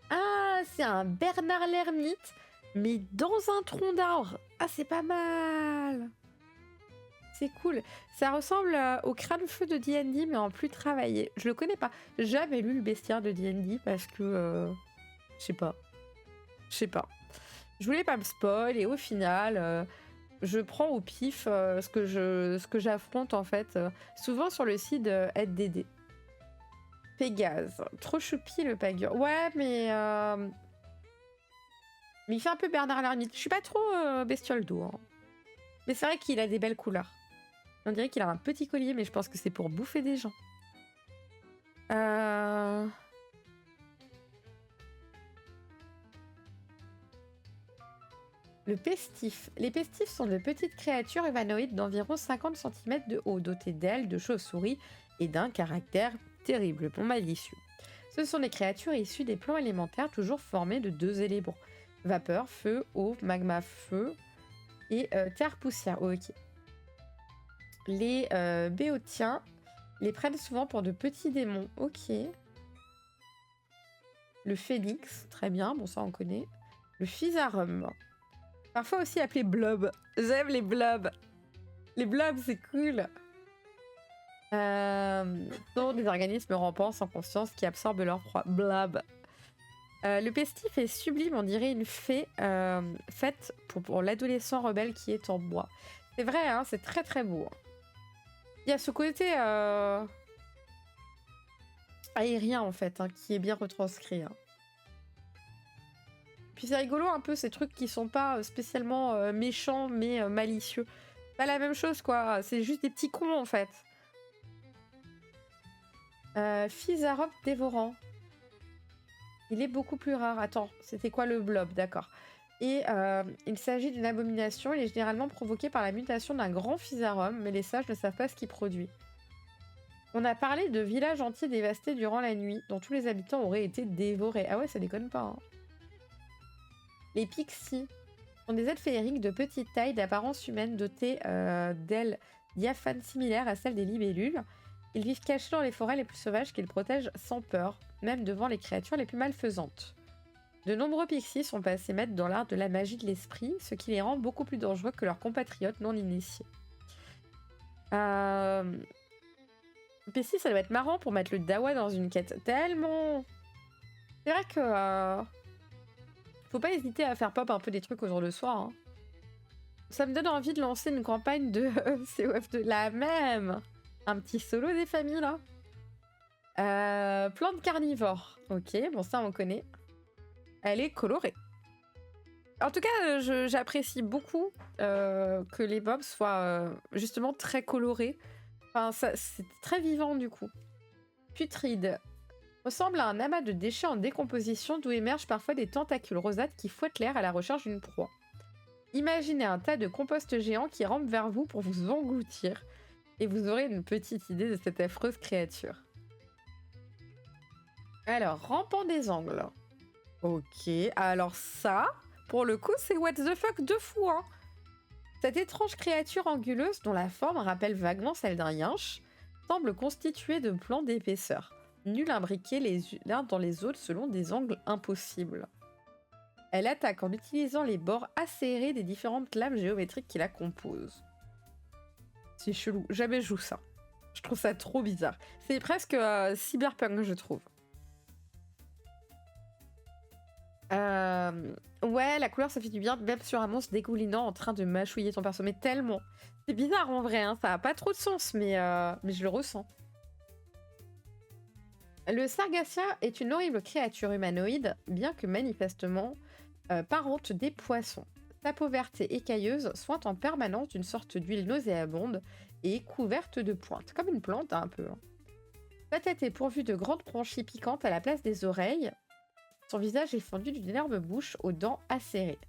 Speaker 1: Ah, c'est un Bernard l'ermite, mais dans un tronc d'arbre. Ah, c'est pas mal. C'est cool. Ça ressemble au crâne feu de D&D, mais en plus travaillé. Je le connais pas. J'ai jamais lu le bestiaire de D&D parce que... je sais pas. Je voulais pas me spoil et au final... je prends au pif ce que j'affronte en fait. Souvent sur le site AidDD. Pégase. Trop choupi le pagure. Ouais, mais il fait un peu Bernard l'ermite. Je suis pas trop bestiole d'eau. Hein. Mais c'est vrai qu'il a des belles couleurs. On dirait qu'il a un petit collier, mais je pense que c'est pour bouffer des gens. Le pestif. Les pestifs sont de petites créatures humanoïdes d'environ 50 cm de haut, dotées d'ailes, de chauves-souris et d'un caractère terriblement malicieux. Ce sont des créatures issues des plans élémentaires toujours formés de deux éléments. Vapeur, feu, eau, magma, feu et terre-poussière. Oh, ok. Les béotiens Ils les prennent souvent pour de petits démons. Ok. Le phénix, très bien, bon ça on connaît. Le physarum. Parfois aussi appelé blob. J'aime les blobs. Les blobs, c'est cool. Sont des organismes rampants sans conscience qui absorbent leur proie. Blob. Le pestif est sublime, on dirait une fée faite pour l'adolescent rebelle qui est en bois. C'est vrai, hein, c'est très très beau. Il y a ce côté aérien en fait, hein, qui est bien retranscrit. Hein. Puis c'est rigolo un peu ces trucs qui sont pas spécialement méchants mais malicieux. Pas la même chose quoi, c'est juste des petits cons en fait. Physarum dévorant. Il est beaucoup plus rare. Attends, c'était quoi le blob? D'accord. Et il s'agit d'une abomination. Il est généralement provoqué par la mutation d'un grand physarum, mais les sages ne savent pas ce qu'il produit. On a parlé de villages entiers dévastés durant la nuit, dont tous les habitants auraient été dévorés. Ah ouais, ça déconne pas. Hein. Les pixies sont des êtres féeriques de petite taille, d'apparence humaine, dotés d'ailes diaphanes similaires à celles des libellules. Ils vivent cachés dans les forêts les plus sauvages qu'ils protègent sans peur, même devant les créatures les plus malfaisantes. De nombreux pixies sont passés maîtres dans l'art de la magie de l'esprit, ce qui les rend beaucoup plus dangereux que leurs compatriotes non initiés. Pixie, ça doit être marrant pour mettre le dawa dans une quête. Tellement. C'est vrai que faut pas hésiter à faire pop un peu des trucs autour de soi. Hein. Ça me donne envie de lancer une campagne de COF2. La même. Un petit solo des familles là. Plante carnivore. Ok, bon ça on connaît. Elle est colorée. En tout cas, j'apprécie beaucoup que les mobs soient justement très colorés. Enfin, c'est très vivant du coup. Putride. Ressemble à un amas de déchets en décomposition d'où émergent parfois des tentacules rosâtres qui fouettent l'air à la recherche d'une proie. Imaginez un tas de compost géant qui rampe vers vous pour vous engloutir. Et vous aurez une petite idée de cette affreuse créature. Alors, rampant des angles. Ok, alors ça, pour le coup, c'est what the fuck de fou, hein. Cette étrange créature anguleuse, dont la forme rappelle vaguement celle d'un yinche, semble constituée de plans d'épaisseur, nul imbriqués les uns dans les autres selon des angles impossibles. Elle attaque en utilisant les bords acérés des différentes lames géométriques qui la composent. C'est chelou, jamais je joue ça. Je trouve ça trop bizarre. C'est presque cyberpunk, je trouve. Ouais, la couleur ça fait du bien, même sur un monstre dégoulinant en train de mâchouiller ton perso. Mais tellement. C'est bizarre en vrai, hein, ça a pas trop de sens, mais je le ressens. Le Sargassia est une horrible créature humanoïde, bien que manifestement parente des poissons. Sa peau verte et écailleuse sointe en permanence d'une sorte d'huile nauséabonde et est couverte de pointes, comme une plante un peu. Hein. Sa tête est pourvue de grandes branchies piquantes à la place des oreilles. Son visage est fendu d'une énorme bouche aux dents acérées.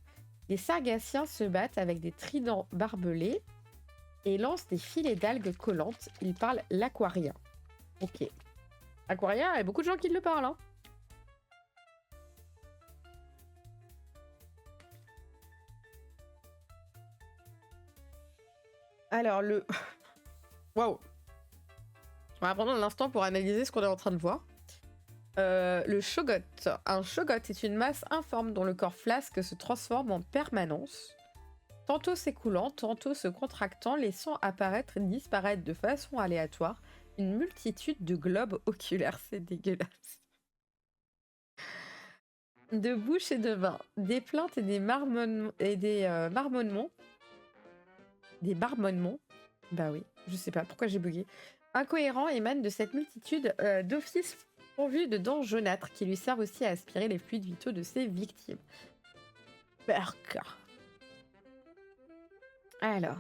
Speaker 1: Les sargassiens se battent avec des tridents barbelés et lancent des filets d'algues collantes. Ils parlent l'aquarien. Ok. Aquarien, il y a beaucoup de gens qui le parlent. Hein. Alors, le... Waouh. On va prendre un instant pour analyser ce qu'on est en train de voir. Le shogot. Un shogot est une masse informe dont le corps flasque se transforme en permanence, tantôt s'écoulant, tantôt se contractant, laissant apparaître et disparaître de façon aléatoire une multitude de globes oculaires. C'est dégueulasse. De bouche et de vin, des plaintes et des marmonnements. Des marmonnements. Bah oui, je sais pas pourquoi j'ai bugué. Incohérents émanent de cette multitude d'offices pourvu de dents jaunâtres qui lui servent aussi à aspirer les fluides vitaux de ses victimes. Berk. Alors,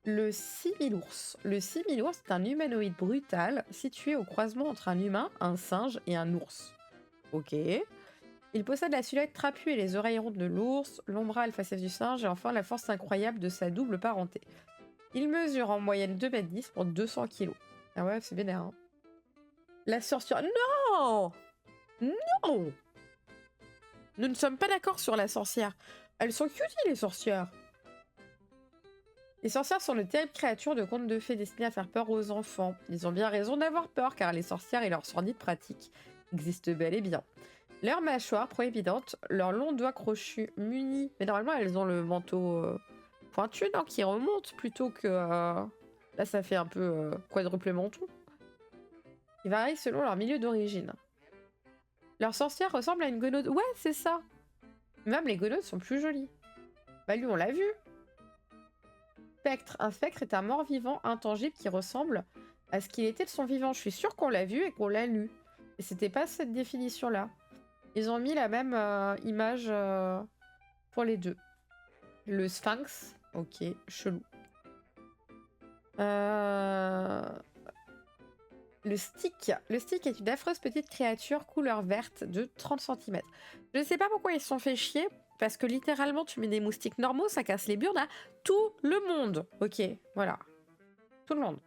Speaker 1: le similours. Le similours est un humanoïde brutal situé au croisement entre un humain, un singe et un ours. Ok. Il possède la silhouette trapue et les oreilles rondes de l'ours, l'ombrale faciès du singe et enfin la force incroyable de sa double parenté. Il mesure en moyenne 2,10 m pour 200 kg. Ah ouais, c'est vénère, hein. La sorcière... Non! Non! Nous ne sommes pas d'accord sur la sorcière. Elles sont cuties, les sorcières. Les sorcières sont de terribles créatures de contes de fées destinées à faire peur aux enfants. Ils ont bien raison d'avoir peur car les sorcières et leurs sordides pratiques existent bel et bien. Leurs mâchoires proévidentes, leurs longs doigts crochus munis... Mais normalement elles ont le manteau pointu, non, qui remonte plutôt que... Là ça fait un peu quadruple menton. Ils varient selon leur milieu d'origine. Leur sorcière ressemble à une guenaude. Ouais, c'est ça. Même les guenaudes sont plus jolies. Bah lui, on l'a vu. Spectre. Un spectre est un mort-vivant intangible qui ressemble à ce qu'il était de son vivant. Je suis sûre qu'on l'a vu et qu'on l'a lu. Et c'était pas cette définition-là. Ils ont mis la même image pour les deux. Le sphinx. Ok, chelou. Le stick. Le stick est une affreuse petite créature couleur verte de 30 cm. Je ne sais pas pourquoi ils se sont fait chier, parce que littéralement, tu mets des moustiques normaux, ça casse les burnes à tout le monde. Ok, voilà. Tout le monde.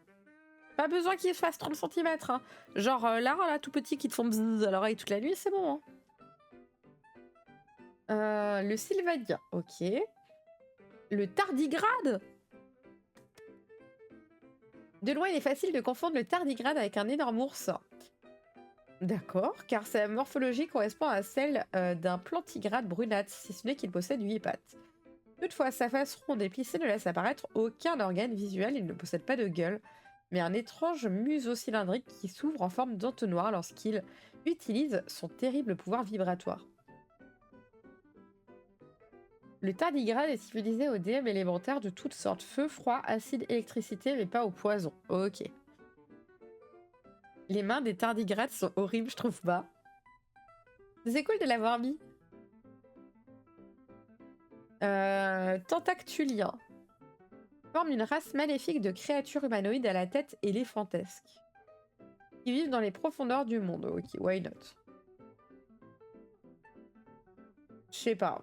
Speaker 1: Pas besoin qu'ils se fassent 30 cm. Hein. Genre là, tout petit qui te font bzzz à l'oreille toute la nuit, c'est bon. Hein. Le sylvadia. Ok. Le tardigrade. De loin, il est facile de confondre le tardigrade avec un énorme ours. D'accord, car sa morphologie correspond à celle d'un plantigrade brunâtre, si ce n'est qu'il possède 8 pattes. Toutefois, sa face ronde et plissée ne laisse apparaître aucun organe visuel, il ne possède pas de gueule, mais un étrange museau cylindrique qui s'ouvre en forme d'entonnoir lorsqu'il utilise son terrible pouvoir vibratoire. Le tardigrade est utilisé au DM élémentaire de toutes sortes. Feu, froid, acide, électricité, mais pas au poison. Ok. Les mains des tardigrades sont horribles, je trouve pas. C'est cool de l'avoir mis. Tentactulien. Forme une race maléfique de créatures humanoïdes à la tête éléphantesque. Qui vivent dans les profondeurs du monde. Ok, why not? Je sais pas.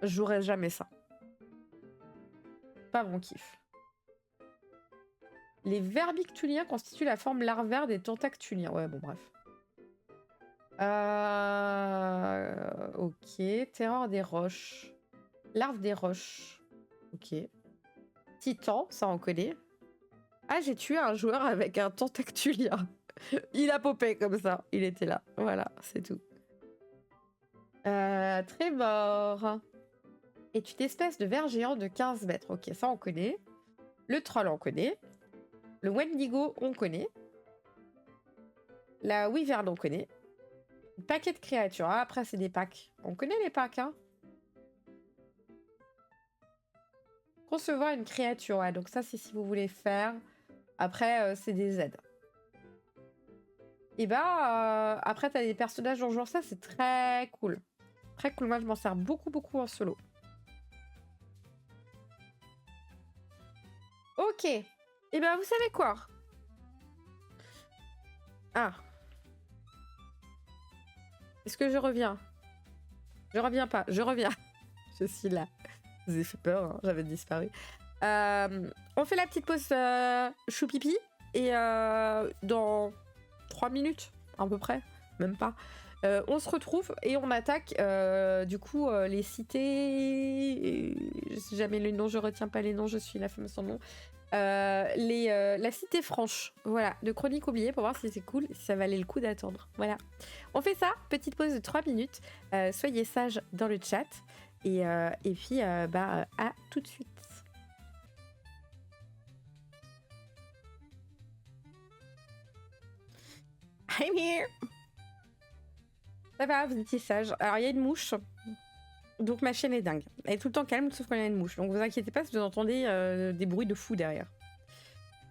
Speaker 1: Je jouerai jamais ça. Pas mon kiff. Les verbictuliens constituent la forme larvaire des tentactuliens. Ouais, bon, bref. Ok. Terreur des roches. Larve des roches. Ok. Titan, ça on connaît. Ah, j'ai tué un joueur avec un tentactulien. Il a popé comme ça. Il était là. Voilà, c'est tout. Trémor. Est une espèce de ver géant de 15 mètres. Ok, ça on connaît. Le troll, on connaît. Le Wendigo, on connaît. La Wyvern, on connaît. Un paquet de créatures. Ah, après, c'est des packs. On connaît les packs, hein. Concevoir une créature. Ouais, donc ça, c'est si vous voulez faire. Après, c'est des aides. Et bah, après, t'as des personnages dans ça, c'est très cool. Très cool. Moi, je m'en sers beaucoup en solo. Ok. Et ben, vous savez quoi? Ah. Est-ce que je reviens? Je reviens pas. Je reviens. Je suis là. Je vous ai fait peur, hein, j'avais disparu. On fait la petite pause choupipi. Et dans 3 minutes, à peu près. Même pas. On se retrouve et on attaque du coup les cités. Si jamais le nom, je retiens pas les noms, je suis la femme sans nom. La cité franche, voilà, de Chronique oubliée pour voir si c'est cool, si ça valait le coup d'attendre. Voilà. On fait ça, petite pause de 3 minutes. Soyez sages dans le chat. Et puis, à tout de suite. I'm here. Ça va, vous étiez sages. Alors, il y a une mouche. Donc, ma chaîne est dingue. Elle est tout le temps calme, sauf quand il y a une mouche. Donc, vous inquiétez pas si vous entendez des bruits de fou derrière.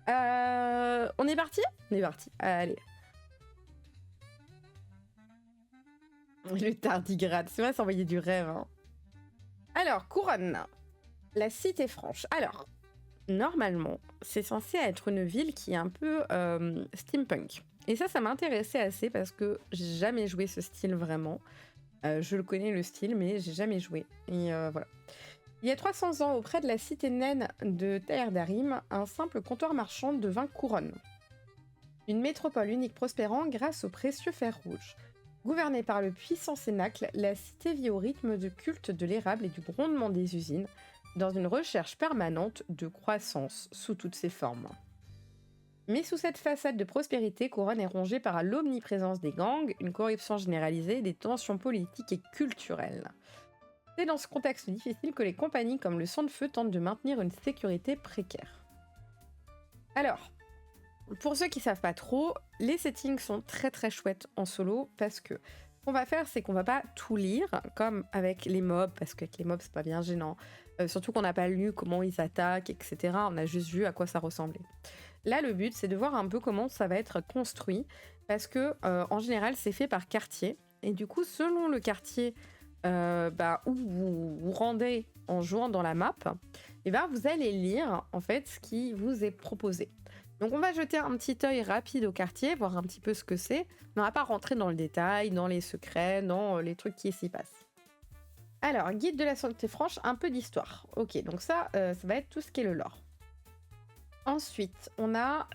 Speaker 1: On est parti? On est parti. Allez. Le tardigrade. C'est vrai, ça envoyait du rêve. Hein. Alors, couronne. La cité franche. Alors, normalement, c'est censé être une ville qui est un peu steampunk. Et ça m'intéressait assez parce que j'ai jamais joué ce style vraiment. Je le connais le style, mais j'ai jamais joué. Et voilà. Il y a 300 ans, auprès de la cité naine de Taerdarim, un simple comptoir marchand devint couronne. Une métropole unique prospérant grâce au précieux fer rouge. Gouvernée par le puissant cénacle, la cité vit au rythme de culte de l'érable et du grondement des usines, dans une recherche permanente de croissance sous toutes ses formes. Mais sous cette façade de prospérité, Couronne est rongée par l'omniprésence des gangs, une corruption généralisée et des tensions politiques et culturelles. C'est dans ce contexte difficile que les compagnies comme le Sang de Feu tentent de maintenir une sécurité précaire. Alors, pour ceux qui savent pas trop, les settings sont très très chouettes en solo parce que ce qu'on va faire, c'est qu'on va pas tout lire comme avec les mobs, parce qu'avec les mobs c'est pas bien gênant. Surtout qu'on n'a pas lu comment ils attaquent, etc. On a juste vu à quoi ça ressemblait. Là, le but, c'est de voir un peu comment ça va être construit, parce que en général, c'est fait par quartier, et du coup, selon le quartier où vous vous rendez en jouant dans la map, et vous allez lire en fait ce qui vous est proposé. Donc on va jeter un petit œil rapide au quartier, voir un petit peu ce que c'est, mais on va pas rentrer dans le détail, dans les secrets, dans les trucs qui s'y passent. Alors, guide de la santé franche, un peu d'histoire. Ok, donc ça va être tout ce qui est le lore. Ensuite, on a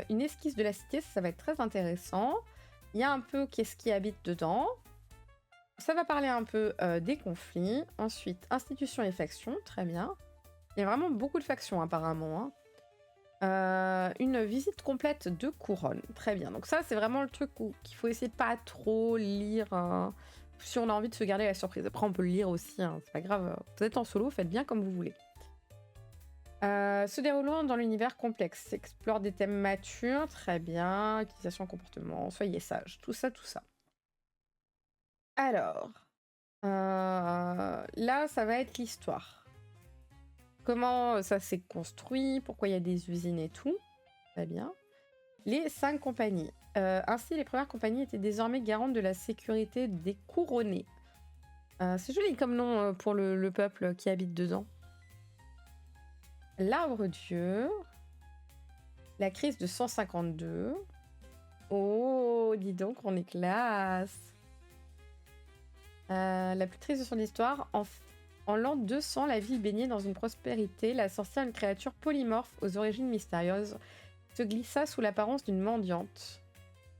Speaker 1: une esquisse de la cité, ça va être très intéressant. Il y a un peu qu'est-ce qui habite dedans. Ça va parler un peu des conflits. Ensuite, institutions et factions, très bien. Il y a vraiment beaucoup de factions apparemment. Une visite complète de Couronne, très bien. Donc ça, c'est vraiment le truc qu'il faut essayer de pas trop lire si on a envie de se garder la surprise. Après, on peut le lire aussi, hein, c'est pas grave. Vous êtes en solo, faites bien comme vous voulez. Se déroulant dans l'univers complexe, explore des thèmes matures, très bien, utilisation comportement, soyez sage, tout ça, tout ça. Alors, là, ça va être l'histoire. Comment ça s'est construit, pourquoi il y a des usines et tout, très bien. Les 5 compagnies. Ainsi, les premières compagnies étaient désormais garantes de la sécurité des couronnés. C'est joli comme nom pour le peuple qui habite dedans. L'arbre-dieu. La crise de 152. Oh, dis donc, on est classe. La plus triste de son histoire. En l'an 200, la ville baignait dans une prospérité. La sorcière, une créature polymorphe aux origines mystérieuses, se glissa sous l'apparence d'une mendiante.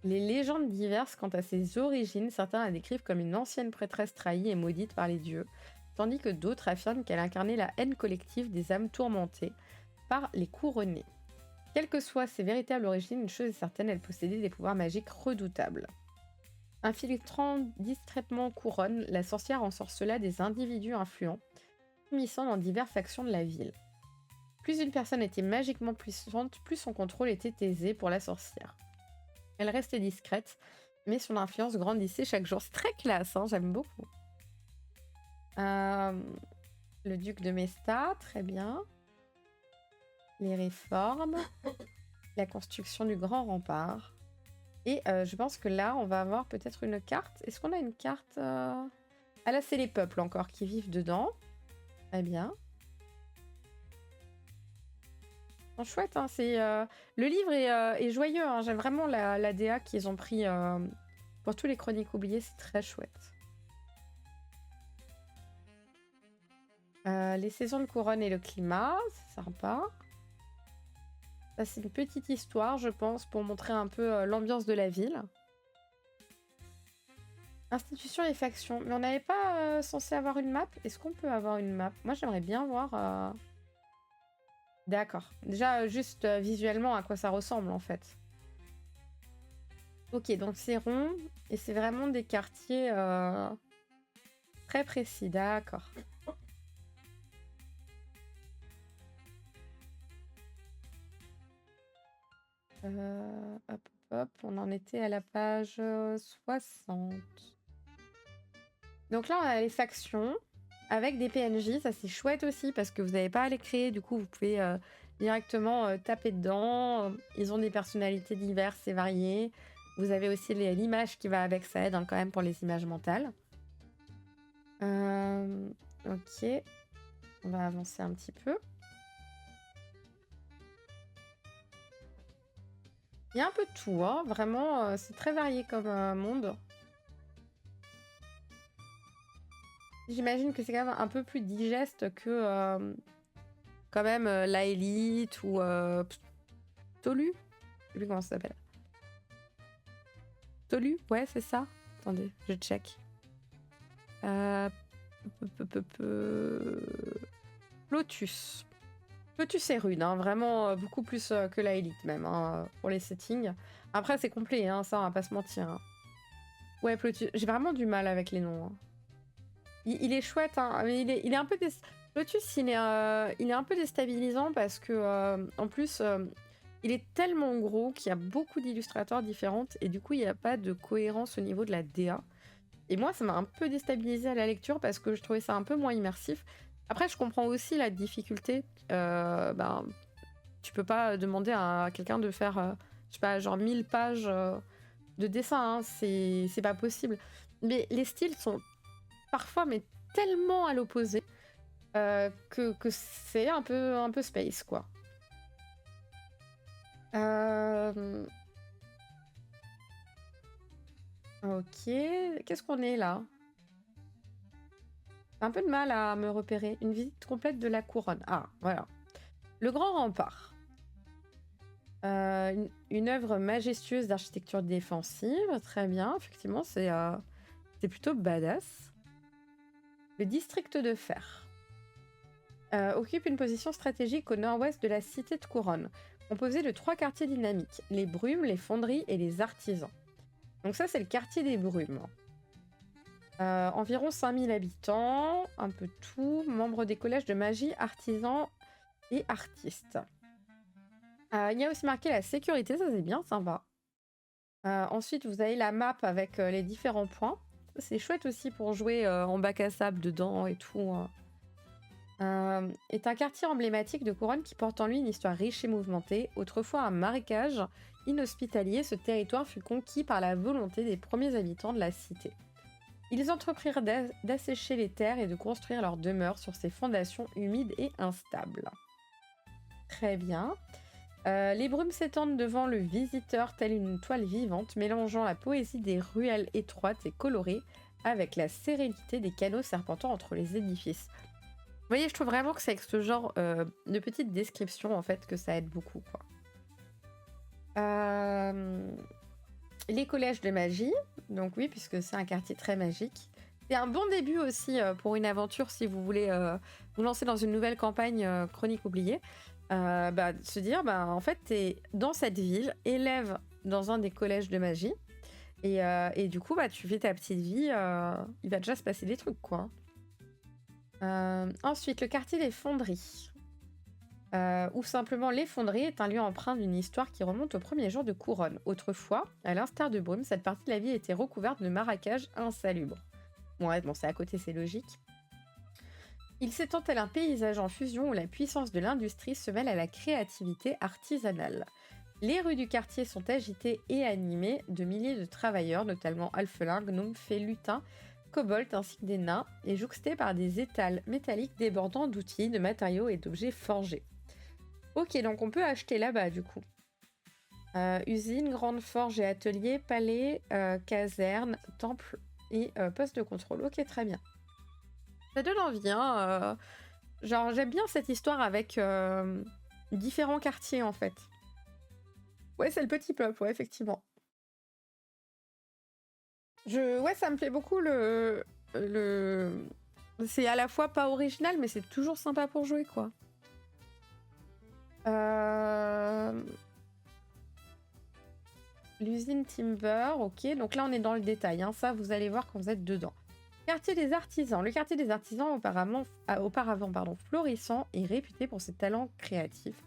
Speaker 1: Les légendes diverses quant à ses origines. Certains la décrivent comme une ancienne prêtresse trahie et maudite par les dieux, tandis que d'autres affirment qu'elle incarnait la haine collective des âmes tourmentées par les couronnés. Quelle que soit ses véritables origines, une chose est certaine, elle possédait des pouvoirs magiques redoutables. Infiltrant discrètement Couronne, la sorcière ensorcela des individus influents, s'immisçant dans diverses factions de la ville. Plus une personne était magiquement puissante, plus son contrôle était aisé pour la sorcière. Elle restait discrète, mais son influence grandissait chaque jour. C'est très classe, hein, j'aime beaucoup. Le duc de Mesta, très bien. Les réformes. La construction du grand rempart. Et je pense que là, on va avoir peut-être une carte. Est-ce qu'on a une carte Ah là, c'est les peuples encore qui vivent dedans. Très bien. Oh, chouette, hein, le livre est joyeux. Hein. J'aime vraiment la DA qu'ils ont pris pour tous les chroniques oubliées. C'est très chouette. Les saisons de couronne et le climat, c'est sympa. Ça, c'est une petite histoire, je pense, pour montrer un peu l'ambiance de la ville. Institutions et factions. Mais on n'avait pas censé avoir une map. Est-ce qu'on peut avoir une map? Moi, j'aimerais bien voir... D'accord. Déjà, juste visuellement, à quoi ça ressemble, en fait. Ok, donc c'est rond. Et c'est vraiment des quartiers très précis. D'accord. Hop, hop, on en était à la page 60. Donc là, on a les factions avec des PNJ. Ça, c'est chouette aussi parce que vous n'avez pas à les créer. Du coup, vous pouvez directement taper dedans. Ils ont des personnalités diverses et variées. Vous avez aussi l'image qui va avec. Ça aide hein, quand même pour les images mentales. Ok. On va avancer un petit peu. Il y a un peu de tout, hein. Vraiment, c'est très varié comme monde. J'imagine que c'est quand même un peu plus digeste que quand même la Élite ou Tolu. Je sais plus comment ça s'appelle. Tolu, ouais, c'est ça. Attendez, je check. Lotus. Lotus est rude, hein, vraiment beaucoup plus que la élite même, hein, pour les settings. Après, c'est complet, hein, ça, on va pas se mentir. Hein. Ouais, Plotus, j'ai vraiment du mal avec les noms. Hein. Il est chouette, hein, mais il est un peu... Lotus, il est un peu déstabilisant parce que, en plus, il est tellement gros qu'il y a beaucoup d'illustrateurs différentes et du coup, il n'y a pas de cohérence au niveau de la DA. Et moi, ça m'a un peu déstabilisé à la lecture parce que je trouvais ça un peu moins immersif. Après, je comprends aussi la difficulté. Ben, tu peux pas demander à quelqu'un de faire, je sais pas, genre 1000 pages de dessin. Hein. C'est pas possible. Mais les styles sont parfois mais tellement à l'opposé que c'est un peu space, quoi. Ok, qu'est-ce qu'on est là? J'ai un peu de mal à me repérer. Une visite complète de la couronne. Ah, voilà. Le Grand Rempart. Une œuvre majestueuse d'architecture défensive. Très bien, effectivement, c'est plutôt badass. Le district de fer. Occupe une position stratégique au nord-ouest de la cité de Couronne, composée de 3 quartiers dynamiques, les brumes, les fonderies et les artisans. Donc ça, c'est le quartier des brumes. Environ 5000 habitants, un peu tout, membres des collèges de magie, artisans et artistes. Il y a aussi marqué la sécurité, ça c'est bien sympa. Ensuite, vous avez la map avec les différents points. C'est chouette aussi pour jouer en bac à sable dedans et tout. Est un quartier emblématique de Couronne qui porte en lui une histoire riche et mouvementée. Autrefois un marécage inhospitalier, ce territoire fut conquis par la volonté des premiers habitants de la cité. Ils entreprirent d'assécher les terres et de construire leur demeure sur ces fondations humides et instables. Très bien. Les brumes s'étendent devant le visiteur telle une toile vivante, mélangeant la poésie des ruelles étroites et colorées avec la sérénité des canaux serpentant entre les édifices. Vous voyez, je trouve vraiment que c'est avec ce genre de petites descriptions en fait que ça aide beaucoup, quoi. Les collèges de magie, donc oui, puisque c'est un quartier très magique. C'est un bon début aussi pour une aventure si vous voulez vous lancer dans une nouvelle campagne Chronique oubliée. Se dire, en fait, t'es dans cette ville, élève dans un des collèges de magie, et du coup, tu fais ta petite vie, il va déjà se passer des trucs, quoi. Ensuite, le quartier des fonderies. Ou simplement les fonderies est un lieu empreint d'une histoire qui remonte au premier jour de Couronne. Autrefois, à l'instar de Brume, cette partie de la ville était recouverte de marécages insalubres. Bon, c'est à côté, c'est logique. Il s'étend tel un paysage en fusion où la puissance de l'industrie se mêle à la créativité artisanale. Les rues du quartier sont agitées et animées de milliers de travailleurs, notamment alphelins, gnomes, fées, lutins, kobolds ainsi que des nains, et jouxtés par des étals métalliques débordant d'outils, de matériaux et d'objets forgés. Ok, donc on peut acheter là-bas du coup. Usine, grande forge et atelier, palais, caserne, temple et poste de contrôle. Ok, très bien. Ça donne envie, hein. Genre, j'aime bien cette histoire avec différents quartiers, en fait. Ouais, c'est le petit peuple, ouais, effectivement. Ouais, ça me plaît beaucoup le... C'est à la fois pas original, mais c'est toujours sympa pour jouer, quoi. L'usine Timber, ok. Donc là, on est dans le détail, hein. Ça, vous allez voir quand vous êtes dedans. Quartier des artisans. Le quartier des artisans, auparavant florissant et réputé pour ses talents créatifs,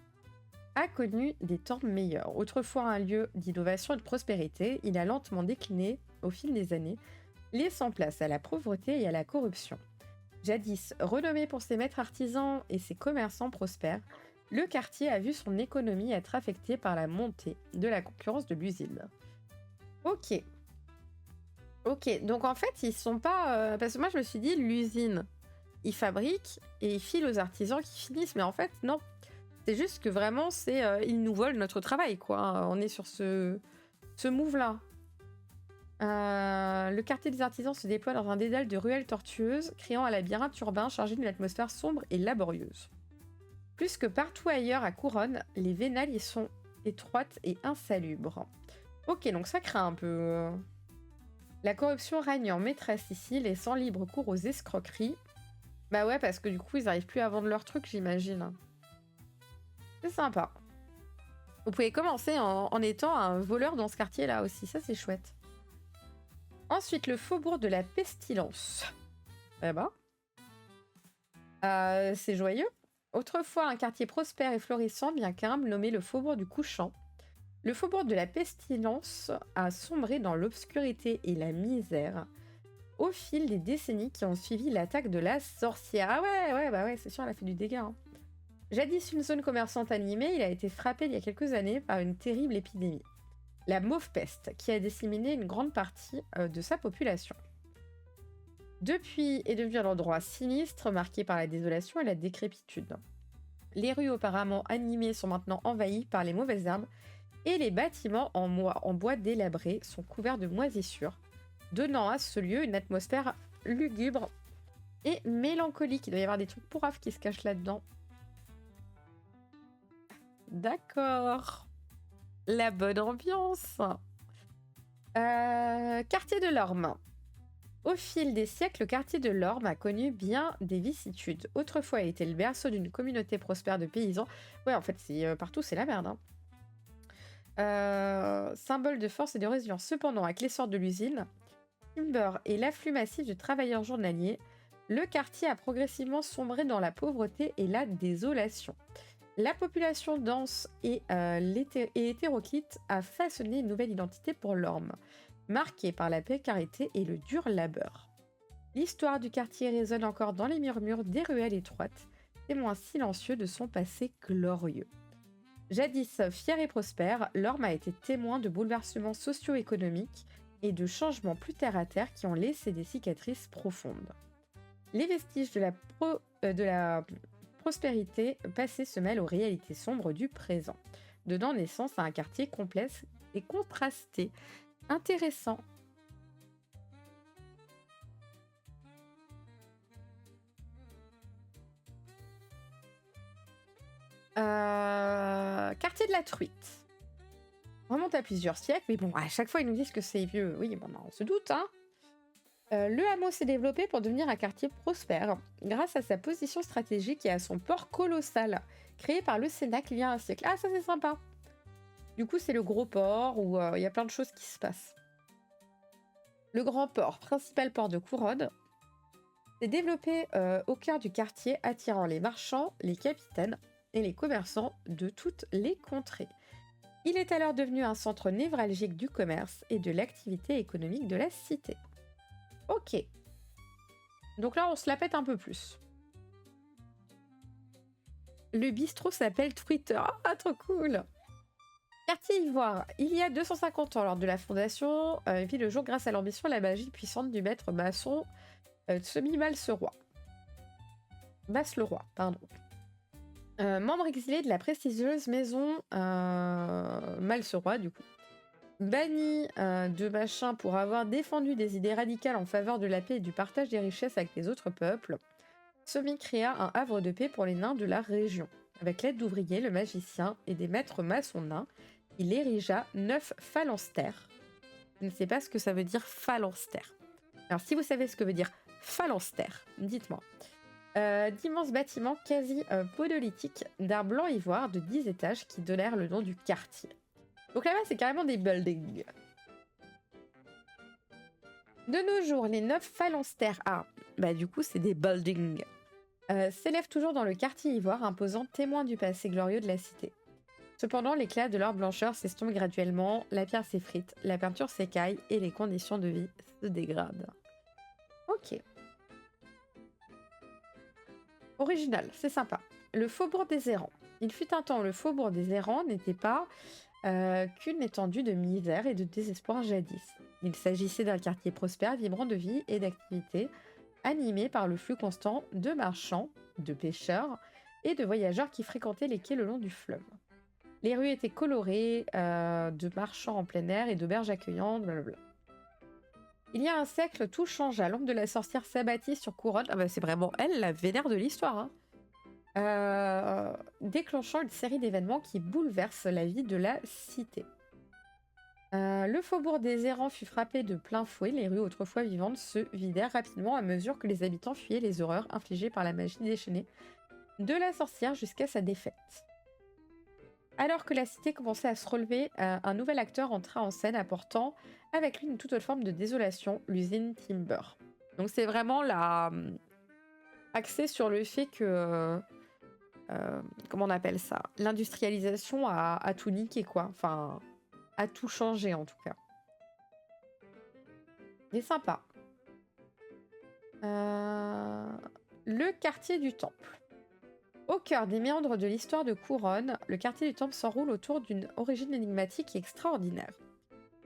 Speaker 1: a connu des temps meilleurs. Autrefois un lieu d'innovation et de prospérité, il a lentement décliné au fil des années, laissant place à la pauvreté et à la corruption. Jadis renommé pour ses maîtres artisans et ses commerçants prospères, le quartier a vu son économie être affectée par la montée de la concurrence de l'usine. Ok. Ok, donc en fait, ils sont pas... parce que moi, je me suis dit, l'usine, ils fabriquent et ils filent aux artisans qui finissent. Mais en fait, non. C'est juste que vraiment, ils nous volent notre travail, quoi. On est sur ce move-là. Le quartier des artisans se déploie dans un dédale de ruelles tortueuses, créant un labyrinthe urbain chargé d'une atmosphère sombre et laborieuse. Plus que partout ailleurs à Couronne, les vénales y sont étroites et insalubres. Ok, donc ça craint un peu... La corruption règne en maîtresse ici, laissant libre cours aux escroqueries Bah ouais, parce que du coup, ils arrivent plus à vendre leurs trucs, j'imagine. C'est sympa. Vous pouvez commencer en étant un voleur dans ce quartier-là aussi, ça c'est chouette. Ensuite, le faubourg de la Pestilence. Eh ben, c'est joyeux. Autrefois un quartier prospère et florissant, bien qu'humble, nommé le faubourg du Couchant. Le faubourg de la Pestilence a sombré dans l'obscurité et la misère au fil des décennies qui ont suivi l'attaque de la sorcière. Ah ouais, c'est sûr, elle a fait du dégât. Hein. Jadis une zone commerçante animée, il a été frappé il y a quelques années par une terrible épidémie. La mauve peste, qui a disséminé une grande partie de sa population. Depuis est devenu un endroit sinistre, marqué par la désolation et la décrépitude. Les rues auparavant animées sont maintenant envahies par les mauvaises herbes et les bâtiments en bois délabrés sont couverts de moisissures, donnant à ce lieu une atmosphère lugubre et mélancolique. Il doit y avoir des trucs pourraves qui se cachent là-dedans. D'accord. La bonne ambiance. Quartier de l'Orme. Au fil des siècles, le quartier de l'Orme a connu bien des vicissitudes. Autrefois, il était le berceau d'une communauté prospère de paysans. Ouais, en fait, partout, c'est la merde. Hein. Symbole de force et de résilience. Cependant, avec l'essor de l'usine, timber et l'afflux massif de travailleurs journaliers, le quartier a progressivement sombré dans la pauvreté et la désolation. La population dense et hétéroclite a façonné une nouvelle identité pour l'Orme, marquée par la précarité et le dur labeur. L'histoire du quartier résonne encore dans les murmures des ruelles étroites, témoins silencieux de son passé glorieux. Jadis fier et prospère, l'Orme a été témoin de bouleversements socio-économiques et de changements plus terre-à-terre qui ont laissé des cicatrices profondes. Les vestiges de la prospérité passée se mêlent aux réalités sombres du présent, donnant naissance à un quartier complexe et contrasté. Intéressant. Quartier de la Truite. On remonte à plusieurs siècles, mais bon, à chaque fois ils nous disent que c'est vieux. Oui, bon, on se doute, hein. Le hameau s'est développé pour devenir un quartier prospère, grâce à sa position stratégique et à son port colossal, créé par le Cénacle il y a un siècle. Ah, ça c'est sympa. Du coup, c'est le gros port où il y a plein de choses qui se passent. Le grand port, principal port de Couronne, s'est développé au cœur du quartier, attirant les marchands, les capitaines et les commerçants de toutes les contrées. Il est alors devenu un centre névralgique du commerce et de l'activité économique de la cité. Ok. Donc là, on se la pète un peu plus. Le bistrot s'appelle Twitter. Ah, trop cool! Quartier Ivoire. Il y a 250 ans, lors de la fondation, vit le jour grâce à l'ambition et la magie puissante du maître maçon Semi-Malseroy. Basse-le-Roi, pardon. Membre exilé de la prestigieuse maison Malseroy, du coup. Banni de machin pour avoir défendu des idées radicales en faveur de la paix et du partage des richesses avec les autres peuples, Semi créa un havre de paix pour les nains de la région. Avec l'aide d'ouvriers, le magicien et des maîtres maçons nains, il érigea 9 phalanstères. Je ne sais pas ce que ça veut dire phalanstère. Alors si vous savez ce que veut dire phalanstère, dites-moi. D'immenses bâtiments quasi monolithiques d'un blanc ivoire de 10 étages qui donnèrent le nom du quartier. Donc là-bas, c'est carrément des buildings. De nos jours, les 9 phalanstères du coup, c'est des buildings. S'élèvent toujours dans le quartier ivoire, imposant témoin du passé glorieux de la cité. Cependant, l'éclat de leur blancheur s'estompe graduellement, la pierre s'effrite, la peinture s'écaille et les conditions de vie se dégradent. Ok. Original, c'est sympa. Le faubourg des errants. Il fut un temps où le faubourg des errants n'était pas qu'une étendue de misère et de désespoir jadis. Il s'agissait d'un quartier prospère, vibrant de vie et d'activité, animé par le flux constant de marchands, de pêcheurs et de voyageurs qui fréquentaient les quais le long du fleuve. Les rues étaient colorées de marchands en plein air et d'auberges accueillantes, blablabla. Il y a un siècle, tout changea. L'ombre de la sorcière s'abattit sur Couronne. Ah bah c'est vraiment elle, la vénère de l'histoire. Déclenchant une série d'événements qui bouleversent la vie de la cité. Le faubourg des errants fut frappé de plein fouet. Les rues autrefois vivantes se vidèrent rapidement à mesure que les habitants fuyaient les horreurs infligées par la magie déchaînée de la sorcière jusqu'à sa défaite. Alors que la cité commençait à se relever, un nouvel acteur entra en scène apportant avec lui une toute autre forme de désolation, l'usine Timber. Donc c'est vraiment axé sur le fait que... comment on appelle ça? L'industrialisation a tout niqué, quoi. Enfin, a tout changé, en tout cas. Il est sympa. Le quartier du Temple. Au cœur des méandres de l'histoire de Couronne, le quartier du Temple s'enroule autour d'une origine énigmatique et extraordinaire.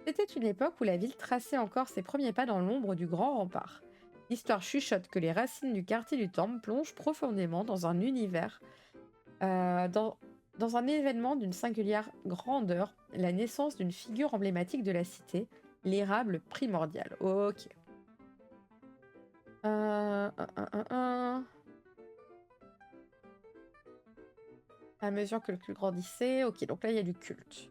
Speaker 1: C'était une époque où la ville traçait encore ses premiers pas dans l'ombre du grand rempart. L'histoire chuchote que les racines du quartier du Temple plongent profondément dans un univers, dans un événement d'une singulière grandeur, la naissance d'une figure emblématique de la cité, l'érable primordial. Ok. À mesure que le culte grandissait. Ok, donc là, il y a du culte.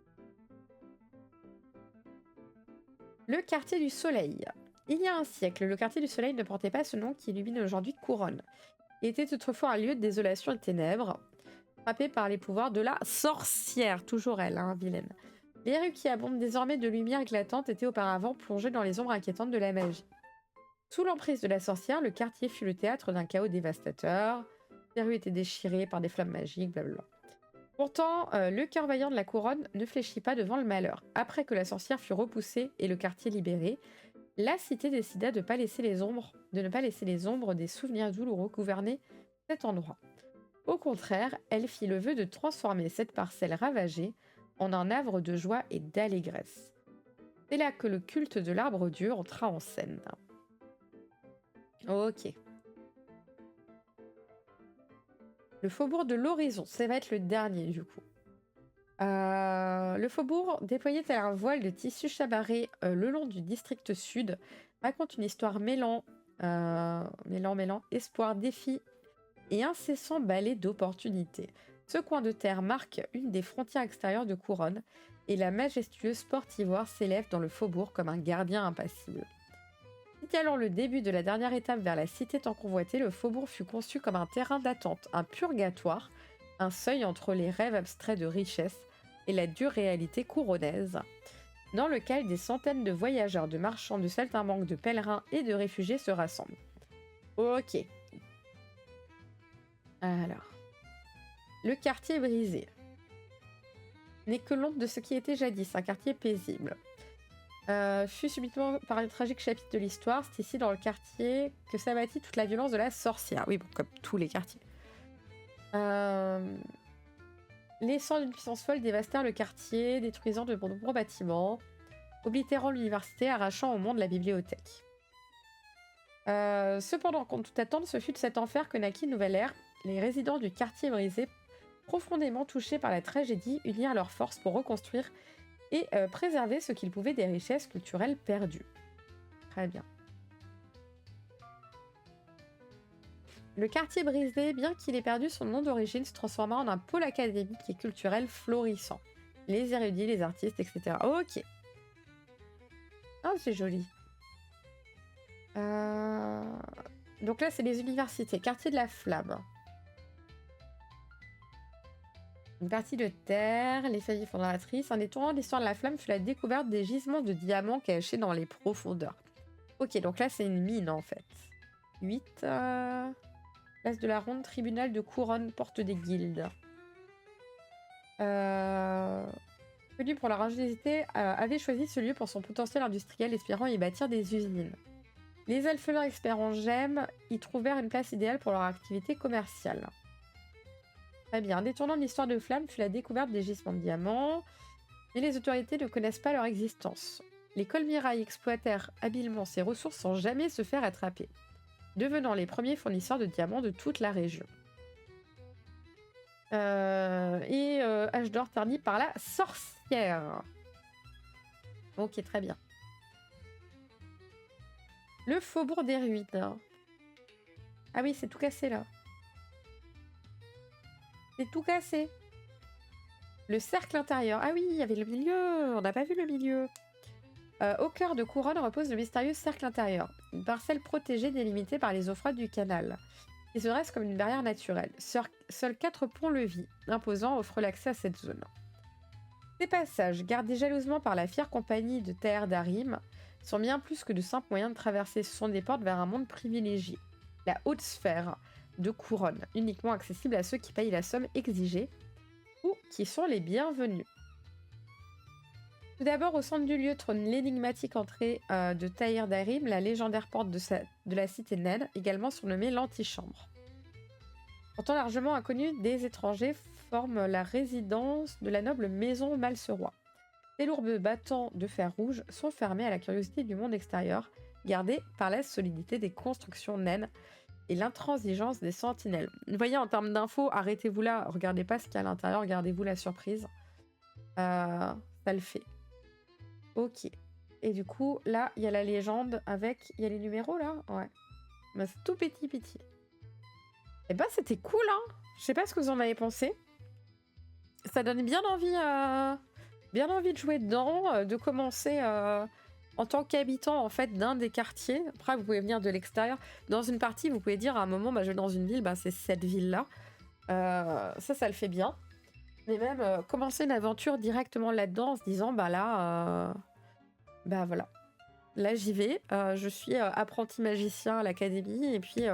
Speaker 1: Le quartier du Soleil. Il y a un siècle, le quartier du Soleil ne portait pas ce nom qui illumine aujourd'hui Couronne. Il était autrefois un lieu de désolation et de ténèbres, frappé par les pouvoirs de la sorcière, toujours elle, hein, vilaine. Les rues qui abondent désormais de lumière éclatante étaient auparavant plongées dans les ombres inquiétantes de la magie. Sous l'emprise de la sorcière, le quartier fut le théâtre d'un chaos dévastateur. Les rues étaient déchirées par des flammes magiques, blablabla. Pourtant, le cœur vaillant de la couronne ne fléchit pas devant le malheur. Après que la sorcière fut repoussée et le quartier libéré, la cité décida de ne pas laisser les ombres des souvenirs douloureux gouverner cet endroit. Au contraire, elle fit le vœu de transformer cette parcelle ravagée en un havre de joie et d'allégresse. C'est là que le culte de l'arbre Dieu entra en scène. Ok. Le faubourg de l'Horizon, ça va être le dernier du coup. Le faubourg, déployé tel un voile de tissu chamarré le long du district sud, raconte une histoire mêlant espoir, défi et incessant balai d'opportunités. Ce coin de terre marque une des frontières extérieures de Couronne et la majestueuse porte ivoire s'élève dans le faubourg comme un gardien impassible. Signalant le début de la dernière étape vers la cité tant convoitée, le faubourg fut conçu comme un terrain d'attente, un purgatoire, un seuil entre les rêves abstraits de richesse et la dure réalité couronnaise, dans lequel des centaines de voyageurs, de marchands, de saltimbanques, de pèlerins et de réfugiés se rassemblent. Ok. Alors. Le quartier brisé n'est que l'ombre de ce qui était jadis, un quartier paisible. Fut subitement par un tragique chapitre de l'histoire, c'est ici dans le quartier que s'abattit toute la violence de la sorcière. Oui, bon, comme tous les quartiers. Les sangs d'une puissance folle dévastèrent le quartier, détruisant de nombreux bâtiments, oblitérant l'université, arrachant au monde la bibliothèque. Cependant, contre toute attente, ce fut de cet enfer que naquit une nouvelle ère. Les résidents du quartier brisé, profondément touchés par la tragédie, unirent leurs forces pour reconstruire et préserver ce qu'ils pouvaient des richesses culturelles perdues. Très bien. Le quartier brisé, bien qu'il ait perdu son nom d'origine, se transforma en un pôle académique et culturel florissant. Les érudits, les artistes, etc. Ok. Ah, c'est joli. Donc là, c'est les universités. Quartier de la Flamme. Une partie de terre, les familles fondatrices. Un des tournants de l'histoire de la Flamme fut la découverte des gisements de diamants cachés dans les profondeurs. Ok, donc là, c'est une mine, en fait. 8. Place de la Ronde, tribunal de Couronne, porte des guildes. Connu pour leur ingéniosité, avait choisi ce lieu pour son potentiel industriel, espérant y bâtir des usines. Les elfelins experts en gemmes y trouvèrent une place idéale pour leur activité commerciale. Très bien. Un des tournants de l'histoire de Flamme fut la découverte des gisements de diamants, mais les autorités ne connaissent pas leur existence. Les Colmirailles exploitèrent habilement ces ressources sans jamais se faire attraper, devenant les premiers fournisseurs de diamants de toute la région. Âge d'or terni par la sorcière. Ok, très bien. Le faubourg des ruines. Ah oui, c'est tout cassé là. C'est tout cassé. Le cercle intérieur. Ah oui, il y avait le milieu. On n'a pas vu le milieu. Au cœur de Couronne repose le mystérieux cercle intérieur, une parcelle protégée délimitée par les eaux froides du canal, qui se dresse comme une barrière naturelle. Seuls 4 ponts-levis imposants offrent l'accès à cette zone. Ces passages, gardés jalousement par la fière compagnie de Taher Darim, sont bien plus que de simples moyens de traverser. Ce sont des portes vers un monde privilégié, la haute sphère de Couronne, uniquement accessible à ceux qui payent la somme exigée ou qui sont les bienvenus. Tout d'abord, au centre du lieu trône l'énigmatique entrée de Taher Darim, la légendaire porte de la cité naine, également surnommée l'antichambre. Pourtant largement inconnue des étrangers, forme la résidence de la noble maison Malceroy. Ces lourds battants de fer rouge sont fermés à la curiosité du monde extérieur, gardés par la solidité des constructions naines et l'intransigeance des sentinelles. Vous voyez, en termes d'infos, arrêtez-vous là, regardez pas ce qu'il y a à l'intérieur, gardez-vous la surprise. Ça le fait. Ok. Et du coup, là, il y a la légende avec... Il y a les numéros, là? Ouais. Bah, c'est tout petit. Eh ben, c'était cool, hein. Je sais pas ce que vous en avez pensé. Ça donne bien envie de jouer dedans, de commencer en tant qu'habitant, en fait, d'un des quartiers. Après, vous pouvez venir de l'extérieur. Dans une partie, vous pouvez dire, à un moment, bah, je vais dans une ville, bah, c'est cette ville-là. Ça le fait bien. Mais même commencer une aventure directement là-dedans en se disant, bah là, bah voilà. Là, j'y vais. Je suis apprenti magicien à l'académie. Et puis,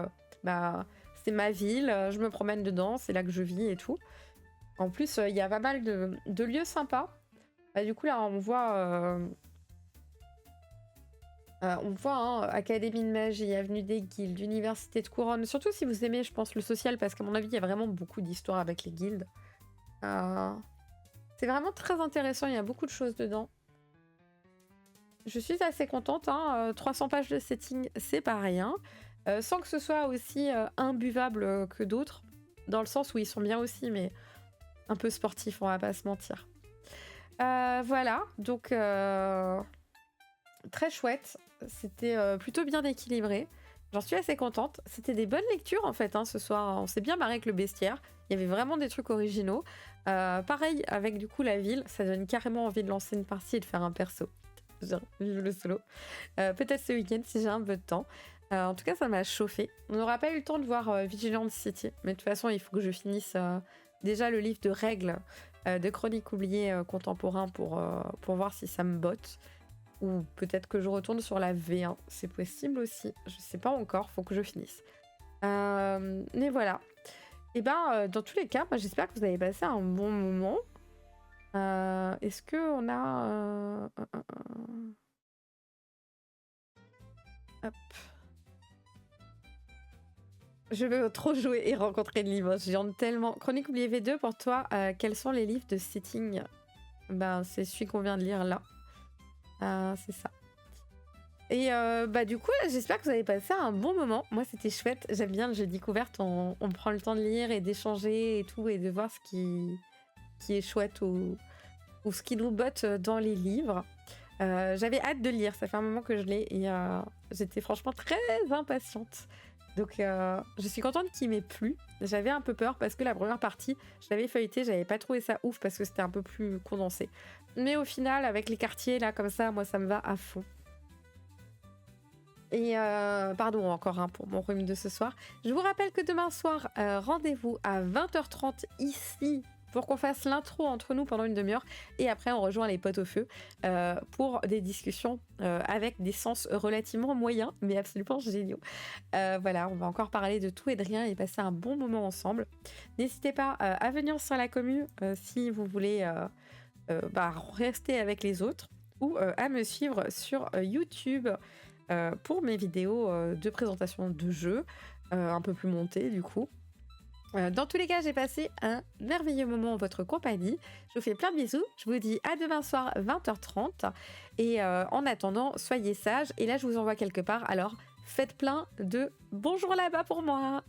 Speaker 1: bah, c'est ma ville. Je me promène dedans. C'est là que je vis et tout. En plus, il y a pas mal de lieux sympas. Bah, du coup, là, on voit hein, Académie de magie, Avenue des Guildes, Université de Couronne. Surtout si vous aimez, je pense, le social, parce qu'à mon avis, il y a vraiment beaucoup d'histoires avec les guildes. C'est vraiment très intéressant, il y a beaucoup de choses dedans. Je suis assez contente, hein. 300 pages de setting, c'est pas rien. Sans que ce soit aussi imbuvable que d'autres, dans le sens où ils sont bien aussi, mais un peu sportifs, on va pas se mentir. Voilà, donc très chouette. C'était plutôt bien équilibré. J'en suis assez contente. C'était des bonnes lectures en fait, hein, ce soir. On s'est bien marré avec le bestiaire. Il y avait vraiment des trucs originaux. Pareil avec du coup la ville, ça donne carrément envie de lancer une partie et de faire un perso. Vive le solo. Peut-être ce week-end si j'ai un peu de temps. En tout cas, ça m'a chauffé. On n'aura pas eu le temps de voir Vigilante City, mais de toute façon, il faut que je finisse déjà le livre de règles de chroniques oubliées contemporains pour voir si ça me botte. Ou peut-être que je retourne sur la V1. C'est possible aussi. Je sais pas encore, faut que je finisse. Mais voilà. Et ben, dans tous les cas, moi, j'espère que vous avez passé un bon moment. Est-ce qu'on a... Hop. Je veux trop jouer et rencontrer de livres. J'ai tellement... Chronique oubliée V2, pour toi, quels sont les livres de setting? Ben, c'est celui qu'on vient de lire là. C'est ça. Et bah du coup, j'espère que vous avez passé un bon moment. Moi, c'était chouette. J'aime bien le jeu découverte. On prend le temps de lire et d'échanger et tout, et de voir ce qui est chouette ou ce qui nous botte dans les livres. J'avais hâte de lire. Ça fait un moment que je l'ai et j'étais franchement très impatiente. Donc, je suis contente qu'il m'ait plu. J'avais un peu peur parce que la première partie, je l'avais feuilleté, j'avais pas trouvé ça ouf parce que c'était un peu plus condensé. Mais au final, avec les quartiers, là, comme ça, moi, ça me va à fond. Et pardon encore pour mon rhume de ce soir. Je vous rappelle que demain soir, rendez-vous à 20h30 ici pour qu'on fasse l'intro entre nous pendant une demi-heure. Et après, on rejoint les potes au feu pour des discussions avec des sens relativement moyens, mais absolument géniaux. Voilà, on va encore parler de tout et de rien et passer un bon moment ensemble. N'hésitez pas à venir sur la commu si vous voulez rester avec les autres ou à me suivre sur YouTube pour mes vidéos de présentation de jeux, un peu plus montées du coup. Dans tous les cas, j'ai passé un merveilleux moment en votre compagnie. Je vous fais plein de bisous. Je vous dis à demain soir 20h30. Et en attendant, soyez sages. Et là, je vous envoie quelque part. Alors, faites plein de bonjour là-bas pour moi.